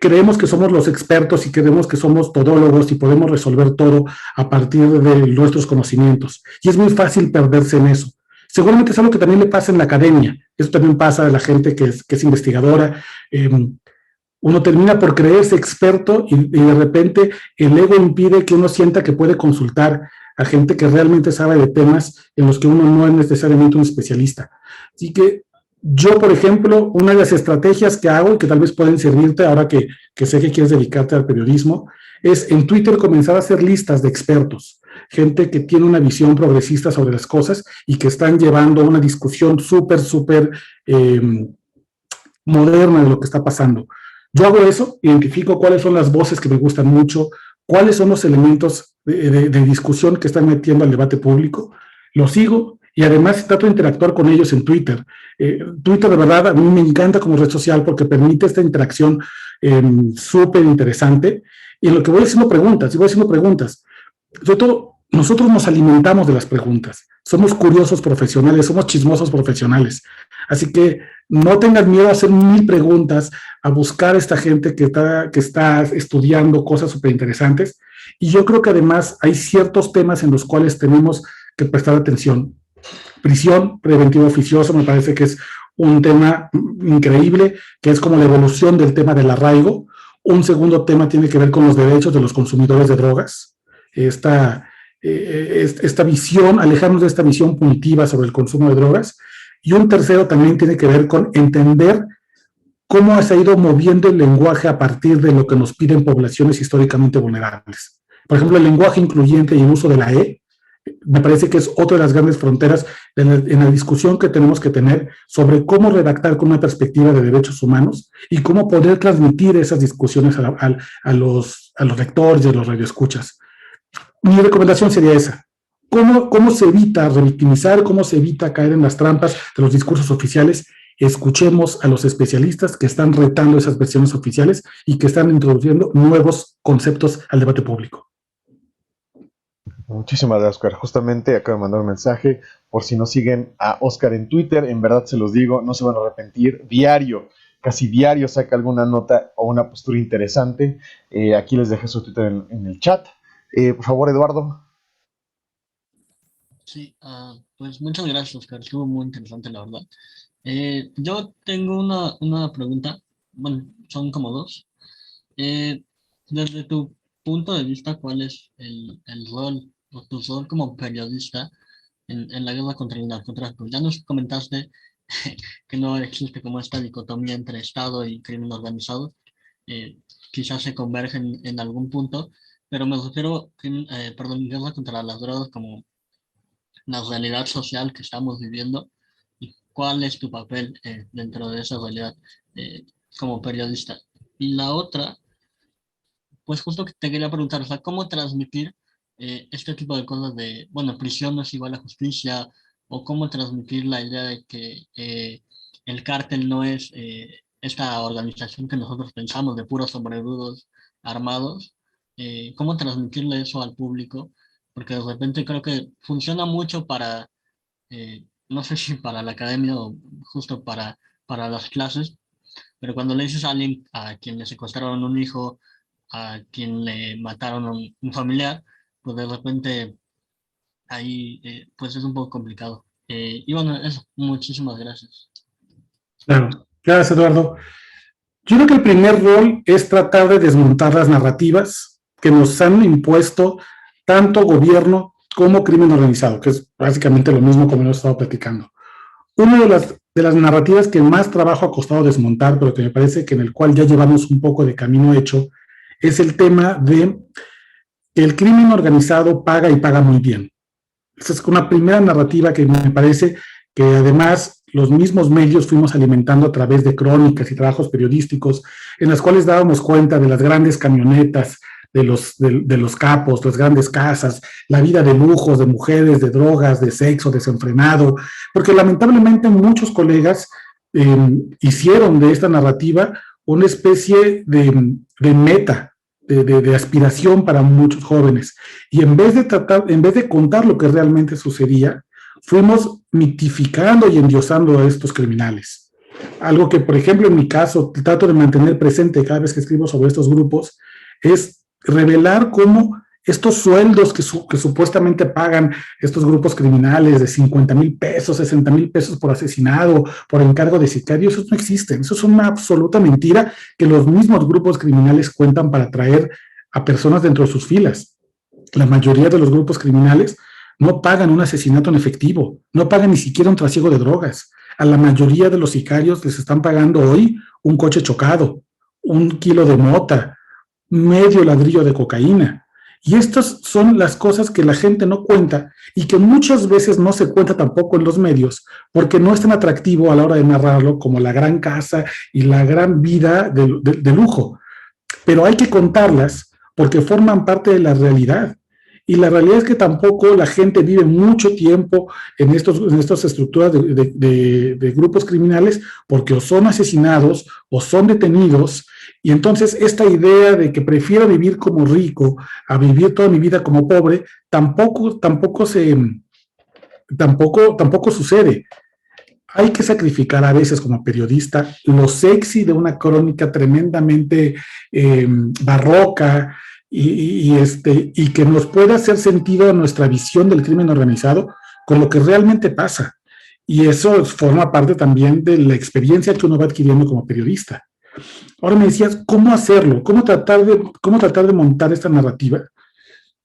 creemos que somos los expertos y creemos que somos todólogos y podemos resolver todo a partir de nuestros conocimientos. Y es muy fácil perderse en eso. Seguramente es algo que también le pasa en la academia. Eso también pasa a la gente que es investigadora. Uno termina por creerse experto y de repente el ego impide que uno sienta que puede consultar a gente que realmente sabe de temas en los que uno no es necesariamente un especialista. Así que yo, por ejemplo, una de las estrategias que hago y que tal vez pueden servirte ahora que sé que quieres dedicarte al periodismo, es en Twitter comenzar a hacer listas de expertos, gente que tiene una visión progresista sobre las cosas y que están llevando una discusión súper moderna de lo que está pasando. Yo hago eso, identifico cuáles son las voces que me gustan mucho, cuáles son los elementos de discusión que están metiendo al debate público, los sigo y además trato de interactuar con ellos en Twitter. Twitter, de verdad, a mí me encanta como red social porque permite esta interacción súper interesante y en lo que voy haciendo preguntas, sobre todo, nosotros nos alimentamos de las preguntas. Somos curiosos profesionales, somos chismosos profesionales. Así que no tengas miedo a hacer 1000 preguntas, a buscar a esta gente que está estudiando cosas súper interesantes. Y yo creo que además hay ciertos temas en los cuales tenemos que prestar atención. Prisión preventiva oficiosa me parece que es un tema increíble, que es como la evolución del tema del arraigo. Un segundo tema tiene que ver con los derechos de los consumidores de drogas. Esta visión, alejarnos de esta visión punitiva sobre el consumo de drogas. Y un tercero también tiene que ver con entender cómo se ha ido moviendo el lenguaje a partir de lo que nos piden poblaciones históricamente vulnerables. Por ejemplo, el lenguaje incluyente y el uso de la E, me parece que es otra de las grandes fronteras en la discusión que tenemos que tener sobre cómo redactar con una perspectiva de derechos humanos y cómo poder transmitir esas discusiones a los lectores y a los radioescuchas. Mi recomendación sería esa. ¿Cómo se evita revictimizar? ¿Cómo se evita caer en las trampas de los discursos oficiales? Escuchemos a los especialistas que están retando esas versiones oficiales y que están introduciendo nuevos conceptos al debate público. Muchísimas gracias, Oscar. Justamente acabo de mandar un mensaje. Por si no siguen a Oscar en Twitter, en verdad se los digo, no se van a arrepentir. Casi diario saca alguna nota o una postura interesante. Aquí les dejé su Twitter en el chat. Por favor, Eduardo. Sí, pues muchas gracias, Oscar. Estuvo muy interesante, la verdad. Yo tengo una pregunta. Bueno, son como dos. Desde tu punto de vista, ¿cuál es el rol o tu rol como periodista en la guerra contra el narcotráfico? Ya nos comentaste que no existe como esta dicotomía entre Estado y crimen organizado. Eh, Quizás se convergen en algún punto, pero me refiero, guerra contra las drogas como la realidad social que estamos viviendo y cuál es tu papel dentro de esa realidad eh, como periodista. Y la otra, pues justo que te quería preguntar, o sea, ¿cómo transmitir este tipo de cosas de, bueno, prisión no es igual a justicia, o cómo transmitir la idea de que el cártel no es esta organización que nosotros pensamos de puros sombrerudos armados? ¿Cómo transmitirle eso al público? Porque de repente creo que funciona mucho para, no sé si para la academia o justo para las clases, pero cuando le dices a alguien a quien le secuestraron un hijo, a quien le mataron a un familiar, pues de repente ahí pues es un poco complicado. Y bueno, eso, muchísimas gracias. Claro, gracias, Eduardo. Yo creo que el primer rol es tratar de desmontar las narrativas que nos han impuesto tanto gobierno como crimen organizado, que es básicamente lo mismo como hemos estado platicando. Una de las narrativas que más trabajo ha costado desmontar, pero que me parece que en el cual ya llevamos un poco de camino hecho, es el tema de que el crimen organizado paga y paga muy bien. Esa es una primera narrativa que me parece que además los mismos medios fuimos alimentando a través de crónicas y trabajos periodísticos en las cuales dábamos cuenta de las grandes camionetas, de los capos, las grandes casas, la vida de lujos, de mujeres, de drogas, de sexo desenfrenado, porque lamentablemente muchos colegas hicieron de esta narrativa una especie de meta, de aspiración para muchos jóvenes. Y en vez de contar lo que realmente sucedía, fuimos mitificando y endiosando a estos criminales. Algo que, por ejemplo, en mi caso, trato de mantener presente cada vez que escribo sobre estos grupos, es revelar cómo estos sueldos que supuestamente pagan estos grupos criminales de 50,000 pesos, 60,000 pesos por asesinado, por encargo de sicario, esos no existen. Eso es una absoluta mentira que los mismos grupos criminales cuentan para atraer a personas dentro de sus filas. La mayoría de los grupos criminales no pagan un asesinato en efectivo, no pagan ni siquiera un trasiego de drogas. A la mayoría de los sicarios les están pagando hoy un coche chocado, 1 kilo de mota, medio ladrillo de cocaína. Y estas son las cosas que la gente no cuenta y que muchas veces no se cuenta tampoco en los medios porque no es tan atractivo a la hora de narrarlo como la gran casa y la gran vida de lujo. Pero hay que contarlas porque forman parte de la realidad. Y la realidad es que tampoco la gente vive mucho tiempo en estas estructuras de grupos criminales porque o son asesinados o son detenidos. Y entonces esta idea de que prefiero vivir como rico a vivir toda mi vida como pobre tampoco sucede. Hay que sacrificar a veces como periodista lo sexy de una crónica tremendamente barroca y que nos pueda hacer sentido a nuestra visión del crimen organizado con lo que realmente pasa. Y eso forma parte también de la experiencia que uno va adquiriendo como periodista. Ahora me decías, ¿cómo hacerlo? ¿Cómo tratar de montar esta narrativa?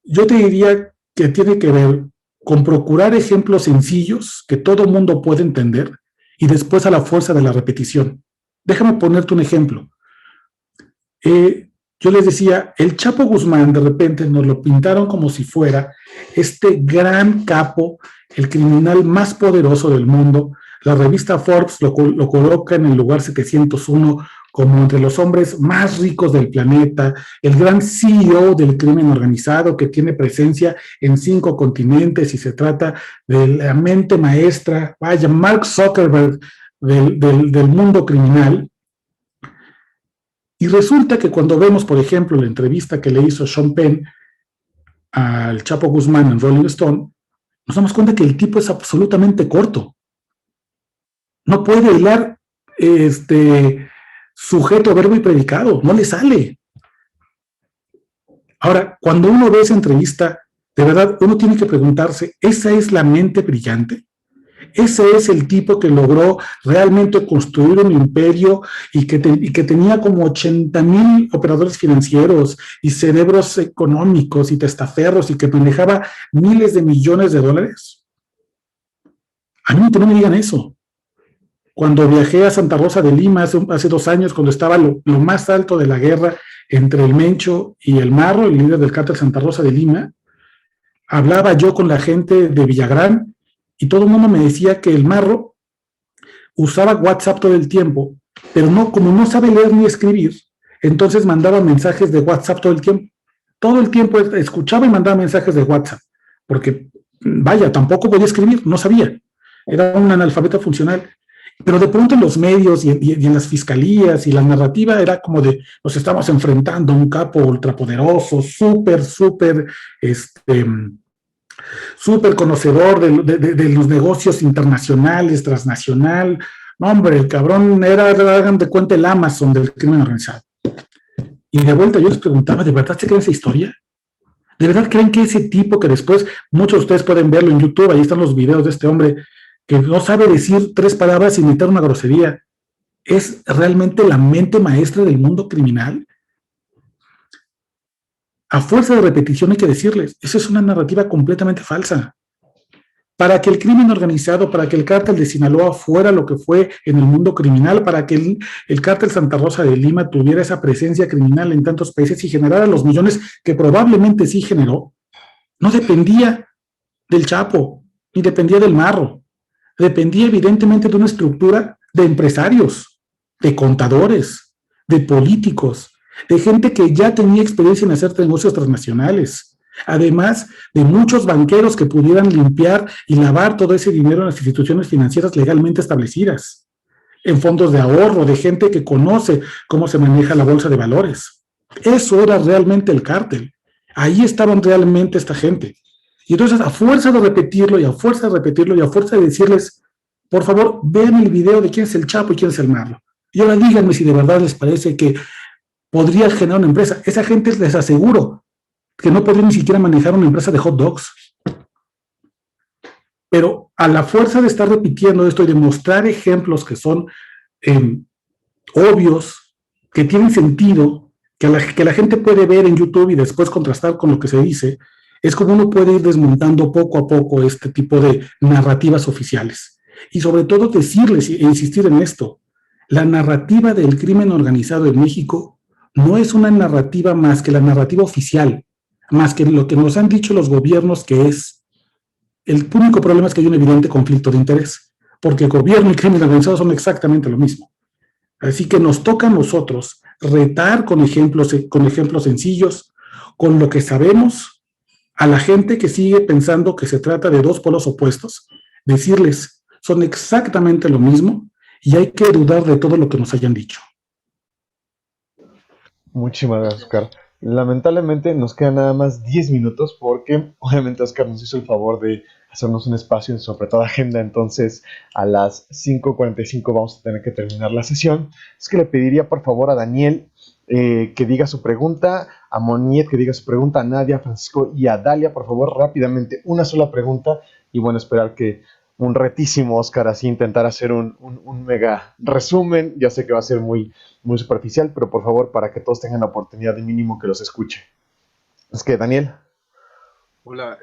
Yo te diría que tiene que ver con procurar ejemplos sencillos que todo el mundo puede entender y después a la fuerza de la repetición. Déjame ponerte un ejemplo. Yo les decía, el Chapo Guzmán de repente nos lo pintaron como si fuera este gran capo, el criminal más poderoso del mundo. La revista Forbes lo coloca en el lugar 701 como entre los hombres más ricos del planeta, el gran CEO del crimen organizado que tiene presencia en 5 continentes y se trata de la mente maestra, vaya, Mark Zuckerberg del mundo criminal. Y resulta que cuando vemos, por ejemplo, la entrevista que le hizo Sean Penn al Chapo Guzmán en Rolling Stone, nos damos cuenta que el tipo es absolutamente corto. No puede hilar sujeto, verbo y predicado, no le sale. Ahora, cuando uno ve esa entrevista, de verdad, uno tiene que preguntarse, ¿esa es la mente brillante? Ese es el tipo que logró realmente construir un imperio y que tenía como 80,000 operadores financieros y cerebros económicos y testaferros y que manejaba miles de millones de dólares. A mí no me digan eso. Cuando viajé a Santa Rosa de Lima hace 2 años, cuando estaba lo más alto de la guerra entre el Mencho y el Marro, el líder del cártel Santa Rosa de Lima, hablaba yo con la gente de Villagrán y todo el mundo me decía que el Marro usaba WhatsApp todo el tiempo, pero como no sabe leer ni escribir, entonces mandaba mensajes de WhatsApp todo el tiempo. Todo el tiempo escuchaba y mandaba mensajes de WhatsApp, porque, vaya, tampoco podía escribir, no sabía. Era un analfabeto funcional. Pero de pronto en los medios y en las fiscalías y la narrativa era como de nos estamos enfrentando a un capo ultrapoderoso, súper conocedor de los negocios internacionales, transnacional. No, hombre, el cabrón hagan de cuenta el Amazon del crimen organizado. Y de vuelta yo les preguntaba, ¿de verdad se creen esa historia? ¿De verdad creen que ese tipo que después, muchos de ustedes pueden verlo en YouTube, ahí están los videos de este hombre, que no sabe decir 3 palabras sin meter una grosería, es realmente la mente maestra del mundo criminal. A fuerza de repetición hay que decirles, esa es una narrativa completamente falsa. Para que el crimen organizado, para que el cártel de Sinaloa fuera lo que fue en el mundo criminal, para que el cártel Santa Rosa de Lima tuviera esa presencia criminal en tantos países y generara los millones que probablemente sí generó, no dependía del Chapo, ni dependía del Marro, dependía evidentemente de una estructura de empresarios, de contadores, de políticos, de gente que ya tenía experiencia en hacer negocios transnacionales, además de muchos banqueros que pudieran limpiar y lavar todo ese dinero en las instituciones financieras legalmente establecidas, en fondos de ahorro, de gente que conoce cómo se maneja la bolsa de valores. Eso era realmente el cártel. Ahí estaban realmente esta gente. Y entonces, a fuerza de repetirlo y a fuerza de repetirlo y a fuerza de decirles, por favor, vean el video de quién es el Chapo y quién es el Marlo. Y ahora díganme si de verdad les parece que podría generar una empresa. Esa gente, les aseguro que no podría ni siquiera manejar una empresa de hot dogs. Pero a la fuerza de estar repitiendo esto y de mostrar ejemplos que son obvios, que tienen sentido, que la gente puede ver en YouTube y después contrastar con lo que se dice, es como uno puede ir desmontando poco a poco este tipo de narrativas oficiales. Y sobre todo decirles e insistir en esto, la narrativa del crimen organizado en México no es una narrativa más que la narrativa oficial, más que lo que nos han dicho los gobiernos que es. El único problema es que hay un evidente conflicto de interés, porque gobierno y crimen organizado son exactamente lo mismo. Así que nos toca a nosotros retar con ejemplos sencillos, con lo que sabemos, a la gente que sigue pensando que se trata de dos polos opuestos, decirles, son exactamente lo mismo y hay que dudar de todo lo que nos hayan dicho. Muchísimas gracias, Oscar. Lamentablemente nos quedan nada más 10 minutos porque obviamente Oscar nos hizo el favor de hacernos un espacio en su apretada agenda, entonces a las 5:45 vamos a tener que terminar la sesión. Es que le pediría por favor a Daniel que diga su pregunta, a Moniet que diga su pregunta, a Nadia, a Francisco y a Dalia, por favor, rápidamente, una sola pregunta y bueno, esperar que un retísimo Oscar así intentar hacer un mega resumen. Ya sé que va a ser muy superficial, pero por favor, para que todos tengan la oportunidad de mínimo que los escuche. Es que, Daniel. Hola,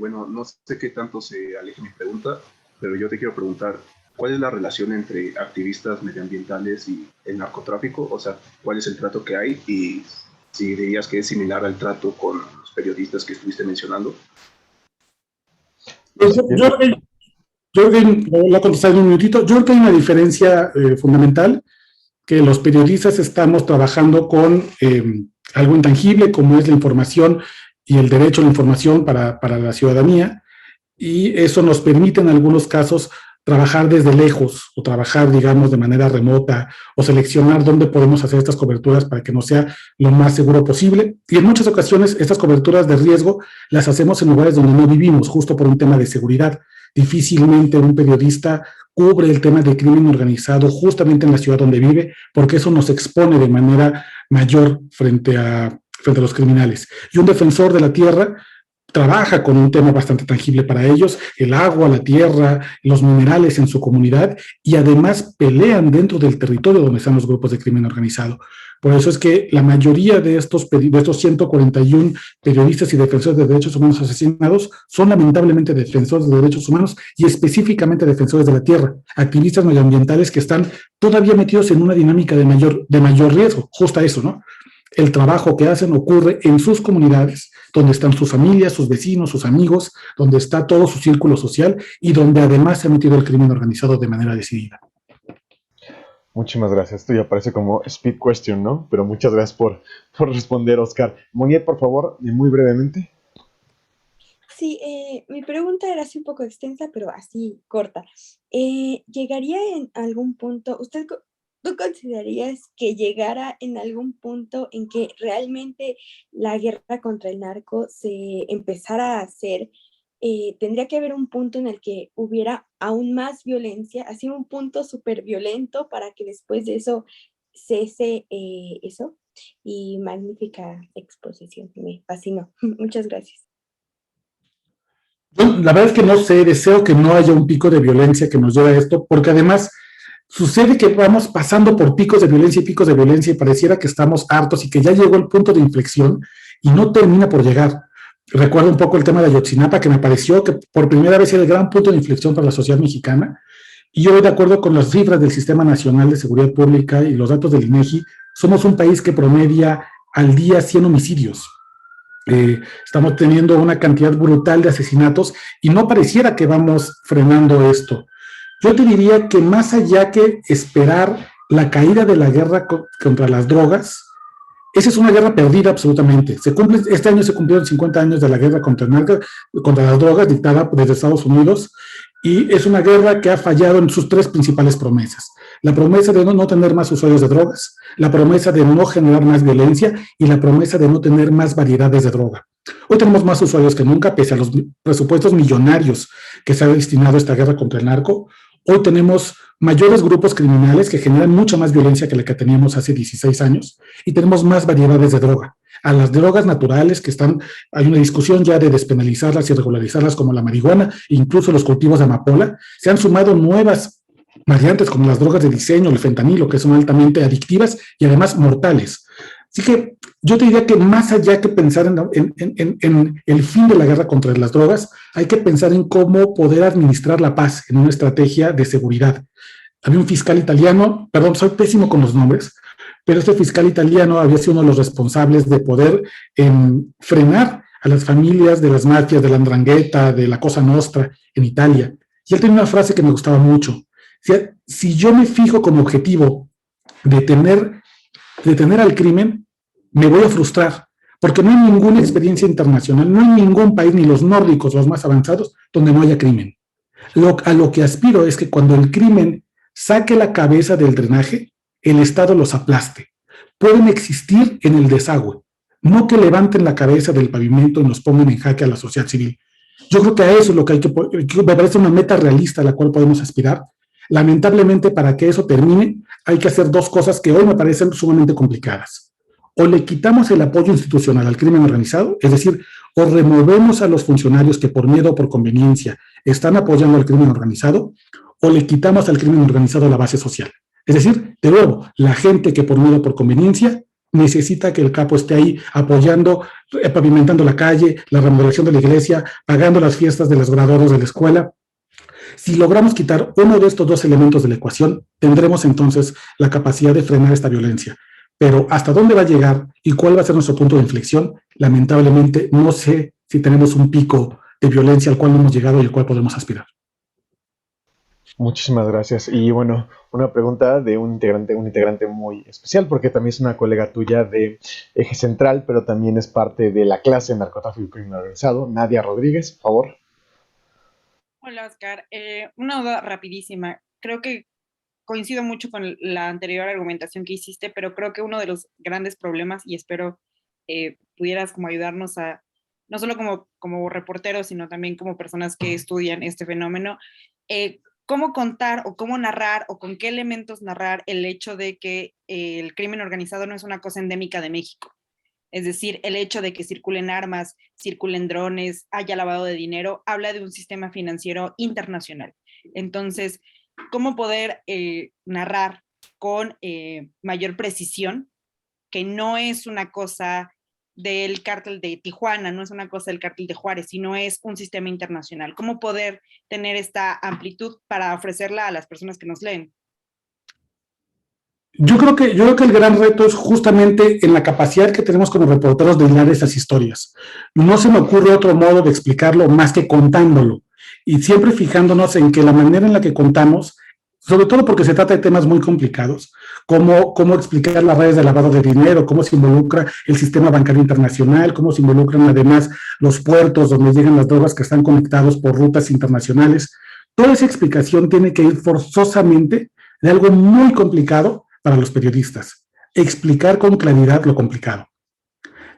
bueno, no sé qué tanto se aleje mi pregunta, pero yo te quiero preguntar, ¿cuál es la relación entre activistas medioambientales y el narcotráfico? O sea, ¿cuál es el trato que hay? Y si dirías que es similar al trato con los periodistas que estuviste mencionando. Yo creo que lo voy a contestar en un minutito. Yo creo que hay una diferencia fundamental, que los periodistas estamos trabajando con algo intangible, como es la información y el derecho a la información para la ciudadanía, y eso nos permite en algunos casos trabajar desde lejos o trabajar, digamos, de manera remota o seleccionar dónde podemos hacer estas coberturas para que nos sea lo más seguro posible. Y en muchas ocasiones estas coberturas de riesgo las hacemos en lugares donde no vivimos, justo por un tema de seguridad. Difícilmente un periodista cubre el tema de crimen organizado justamente en la ciudad donde vive, porque eso nos expone de manera mayor frente a los criminales. Y un defensor de la tierra trabaja con un tema bastante tangible para ellos, el agua, la tierra, los minerales en su comunidad, y además pelean dentro del territorio donde están los grupos de crimen organizado. Por eso es que la mayoría de estos 141 periodistas y defensores de derechos humanos asesinados son lamentablemente defensores de derechos humanos y específicamente defensores de la tierra, activistas medioambientales que están todavía metidos en una dinámica de mayor riesgo, justo eso, ¿no? El trabajo que hacen ocurre en sus comunidades, donde están sus familias, sus vecinos, sus amigos, donde está todo su círculo social y donde además se ha metido el crimen organizado de manera decidida. Muchísimas gracias. Esto ya parece como speed question, ¿no? Pero muchas gracias por responder, Oscar. Moniet, por favor, muy brevemente. Sí, mi pregunta era así un poco extensa, pero así corta. ¿Llegaría en algún punto, tú considerarías que llegara en algún punto en que realmente la guerra contra el narco se empezara a hacer? Tendría que haber un punto en el que hubiera aún más violencia, así un punto súper violento para que después de eso cese eso. Y magnífica exposición, me fascinó. Muchas gracias. Yo, la verdad es que no sé, deseo que no haya un pico de violencia que nos lleve a esto, porque además Sucede que vamos pasando por picos de violencia y pareciera que estamos hartos y que ya llegó el punto de inflexión y no termina por llegar. Recuerdo un poco el tema de Ayotzinapa, que me pareció que por primera vez era el gran punto de inflexión para la sociedad mexicana. Y yo, de acuerdo con las cifras del Sistema Nacional de Seguridad Pública y los datos del INEGI, somos un país que promedia al día 100 homicidios. Estamos teniendo una cantidad brutal de asesinatos y no pareciera que vamos frenando esto. Yo te diría que más allá que esperar la caída de la guerra contra las drogas, esa es una guerra perdida absolutamente. Este año se cumplieron 50 años de la guerra contra las drogas dictada desde Estados Unidos, y es una guerra que ha fallado en sus tres principales promesas. La promesa de no tener más usuarios de drogas, la promesa de no generar más violencia y la promesa de no tener más variedades de droga. Hoy tenemos más usuarios que nunca, pese a los presupuestos millonarios que se ha destinado a esta guerra contra el narco. Hoy tenemos mayores grupos criminales que generan mucha más violencia que la que teníamos hace 16 años y tenemos más variedades de droga. A las drogas naturales hay una discusión ya de despenalizarlas y regularizarlas como la marihuana, incluso los cultivos de amapola. Se han sumado nuevas variantes como las drogas de diseño, el fentanilo, que son altamente adictivas y además mortales. Así que yo te diría que más allá que pensar en el fin de la guerra contra las drogas, hay que pensar en cómo poder administrar la paz en una estrategia de seguridad. Había un fiscal italiano, perdón, soy pésimo con los nombres, pero este fiscal italiano había sido uno de los responsables de poder frenar a las familias de las mafias, de la 'ndrangheta, de la Cosa Nostra en Italia. Y él tenía una frase que me gustaba mucho. Si yo me fijo como objetivo detener al crimen, me voy a frustrar, porque no hay ninguna experiencia internacional, no hay ningún país, ni los nórdicos, los más avanzados, donde no haya crimen. A lo que aspiro es que cuando el crimen saque la cabeza del drenaje, el Estado los aplaste. Pueden existir en el desagüe, no que levanten la cabeza del pavimento y nos pongan en jaque a la sociedad civil. Yo creo que a eso es lo que me parece una meta realista a la cual podemos aspirar. Lamentablemente, para que eso termine, hay que hacer dos cosas que hoy me parecen sumamente complicadas. O le quitamos el apoyo institucional al crimen organizado, es decir, o removemos a los funcionarios que por miedo o por conveniencia están apoyando al crimen organizado, o le quitamos al crimen organizado la base social. Es decir, de nuevo, la gente que por miedo o por conveniencia necesita que el capo esté ahí apoyando, pavimentando la calle, la remodelación de la iglesia, pagando las fiestas de los graduados de la escuela. Si logramos quitar uno de estos dos elementos de la ecuación, tendremos entonces la capacidad de frenar esta violencia. Pero hasta dónde va a llegar y cuál va a ser nuestro punto de inflexión, lamentablemente no sé si tenemos un pico de violencia al cual no hemos llegado y al cual podemos aspirar. Muchísimas gracias. Y bueno, una pregunta de un integrante muy especial, porque también es una colega tuya de Eje Central, pero también es parte de la clase de narcotráfico y crimen organizado. Nadia Rodríguez, por favor. Hola, Oscar. Una duda rapidísima. Creo que coincido mucho con la anterior argumentación que hiciste, pero creo que uno de los grandes problemas, y espero pudieras como ayudarnos a, no solo como reporteros, sino también como personas que estudian este fenómeno, cómo contar o cómo narrar o con qué elementos narrar el hecho de que el crimen organizado no es una cosa endémica de México. Es decir, el hecho de que circulen armas, circulen drones, haya lavado de dinero, habla de un sistema financiero internacional. Entonces, ¿cómo poder narrar con mayor precisión que no es una cosa del cártel de Tijuana, no es una cosa del cártel de Juárez, sino es un sistema internacional? ¿Cómo poder tener esta amplitud para ofrecerla a las personas que nos leen? Yo creo que el gran reto es justamente en la capacidad que tenemos como reporteros de hilar esas historias. No se me ocurre otro modo de explicarlo más que contándolo. Y siempre fijándonos en que la manera en la que contamos, sobre todo porque se trata de temas muy complicados, cómo explicar las redes de lavado de dinero, cómo se involucra el sistema bancario internacional, cómo se involucran además los puertos donde llegan las drogas que están conectados por rutas internacionales. Toda esa explicación tiene que ir forzosamente de algo muy complicado para los periodistas, explicar con claridad lo complicado.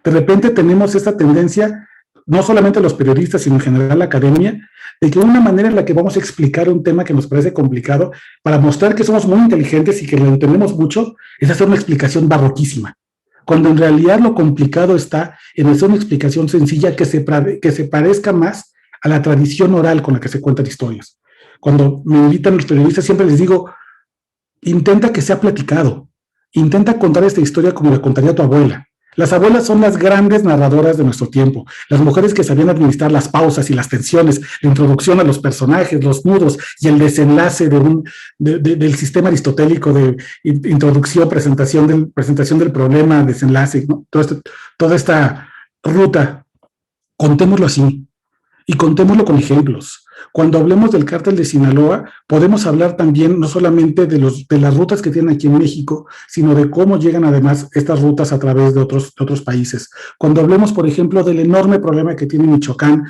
De repente tenemos esta tendencia, no solamente los periodistas, sino en general la academia, de que una manera en la que vamos a explicar un tema que nos parece complicado, para mostrar que somos muy inteligentes y que lo entendemos mucho, es hacer una explicación barroquísima, cuando en realidad lo complicado está en hacer una explicación sencilla que se parezca más a la tradición oral con la que se cuentan historias. Cuando me invitan los periodistas siempre les digo, intenta que sea platicado, intenta contar esta historia como la contaría tu abuela. Las abuelas son las grandes narradoras de nuestro tiempo, las mujeres que sabían administrar las pausas y las tensiones, la introducción a los personajes, los nudos y el desenlace del sistema aristotélico de introducción, presentación del problema, desenlace, ¿no? Toda esta ruta, contémoslo así y contémoslo con ejemplos. Cuando hablemos del cártel de Sinaloa, podemos hablar también no solamente de las rutas que tienen aquí en México, sino de cómo llegan además estas rutas a través de otros países. Cuando hablemos, por ejemplo, del enorme problema que tiene Michoacán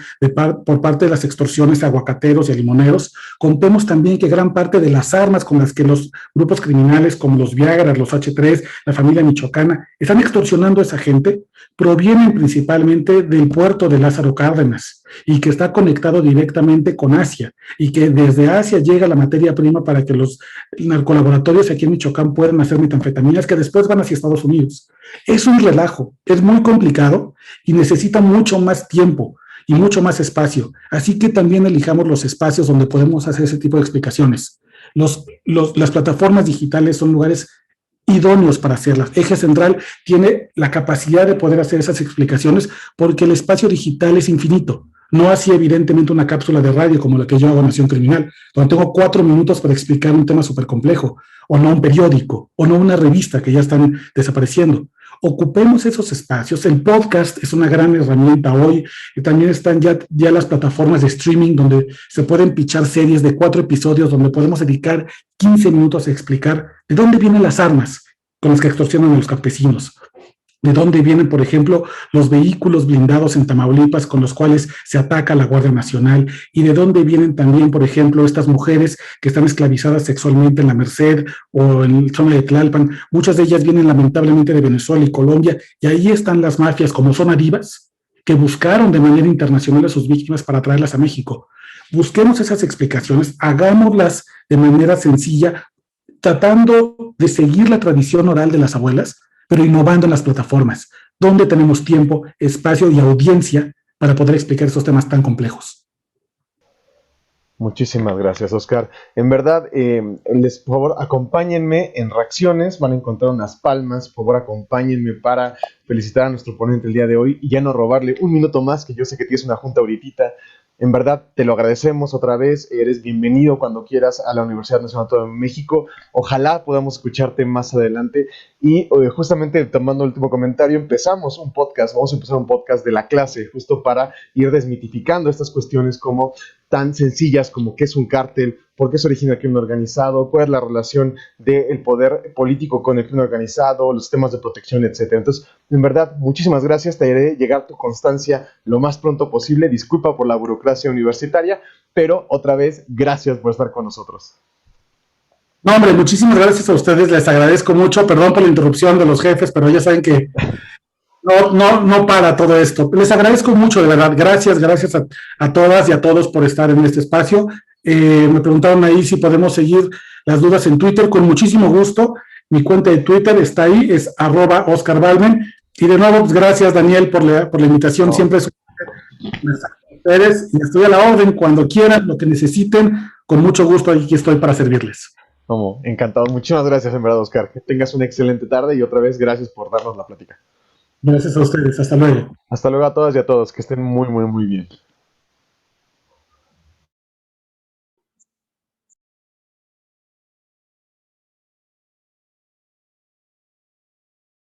por parte de las extorsiones a aguacateros y a limoneros, contemos también que gran parte de las armas con las que los grupos criminales como los Viagras, los H3, la familia michoacana, están extorsionando a esa gente, provienen principalmente del puerto de Lázaro Cárdenas y que está conectado directamente con Asia y que desde Asia llega la materia prima para que los narcolaboratorios aquí en Michoacán puedan hacer metanfetaminas que después van hacia Estados Unidos. Es un relajo, es muy complicado y necesita mucho más tiempo y mucho más espacio. Así que también elijamos los espacios donde podemos hacer ese tipo de explicaciones. Las plataformas digitales son lugares idóneos para hacerlas. Eje Central tiene la capacidad de poder hacer esas explicaciones porque el espacio digital es infinito. No así evidentemente una cápsula de radio como la que yo hago en Nación Criminal, donde tengo 4 minutos para explicar un tema súper complejo, o no un periódico, o no una revista que ya están desapareciendo. Ocupemos esos espacios. El podcast es una gran herramienta hoy, y también están ya las plataformas de streaming donde se pueden pichar series de 4 episodios donde podemos dedicar 15 minutos a explicar de dónde vienen las armas con las que extorsionan a los campesinos, de dónde vienen, por ejemplo, los vehículos blindados en Tamaulipas con los cuales se ataca a la Guardia Nacional, y de dónde vienen también, por ejemplo, estas mujeres que están esclavizadas sexualmente en la Merced o en la zona de Tlalpan. Muchas de ellas vienen lamentablemente de Venezuela y Colombia, y ahí están las mafias como Zona Divas, que buscaron de manera internacional a sus víctimas para traerlas a México. Busquemos esas explicaciones, hagámoslas de manera sencilla, tratando de seguir la tradición oral de las abuelas, pero innovando en las plataformas, donde tenemos tiempo, espacio y audiencia para poder explicar estos temas tan complejos. Muchísimas gracias, Oscar. En verdad, por favor, acompáñenme en reacciones, van a encontrar unas palmas, por favor, acompáñenme para felicitar a nuestro ponente el día de hoy y ya no robarle un minuto más, que yo sé que tienes una junta ahorita. En verdad, te lo agradecemos otra vez. Eres bienvenido cuando quieras a la Universidad Nacional Autónoma de México. Ojalá podamos escucharte más adelante. Y justamente tomando el último comentario, empezamos un podcast, vamos a empezar un podcast de la clase, justo para ir desmitificando estas cuestiones como tan sencillas como qué es un cártel, por qué se origina el crimen organizado, cuál es la relación del poder político con el crimen organizado, los temas de protección, etc. Entonces, en verdad, muchísimas gracias. Te haré llegar tu constancia lo más pronto posible. Disculpa por la burocracia universitaria, pero otra vez, gracias por estar con nosotros. No, hombre, muchísimas gracias a ustedes. Les agradezco mucho. Perdón por la interrupción de los jefes, pero ya saben que no para todo esto. Les agradezco mucho, de verdad. Gracias a todas y a todos por estar en este espacio. Me preguntaron ahí si podemos seguir las dudas en Twitter. Con muchísimo gusto. Mi cuenta de Twitter está ahí, es @OscarBalmen. Y de nuevo, pues, gracias, Daniel, por la invitación. No. Siempre es ustedes y estoy a la orden cuando quieran, lo que necesiten. Con mucho gusto, aquí estoy para servirles. Como, encantado. Muchísimas gracias, en verdad, Oscar. Que tengas una excelente tarde y otra vez gracias por darnos la plática. Gracias a ustedes. Hasta luego. Hasta luego a todas y a todos. Que estén muy, muy, muy bien.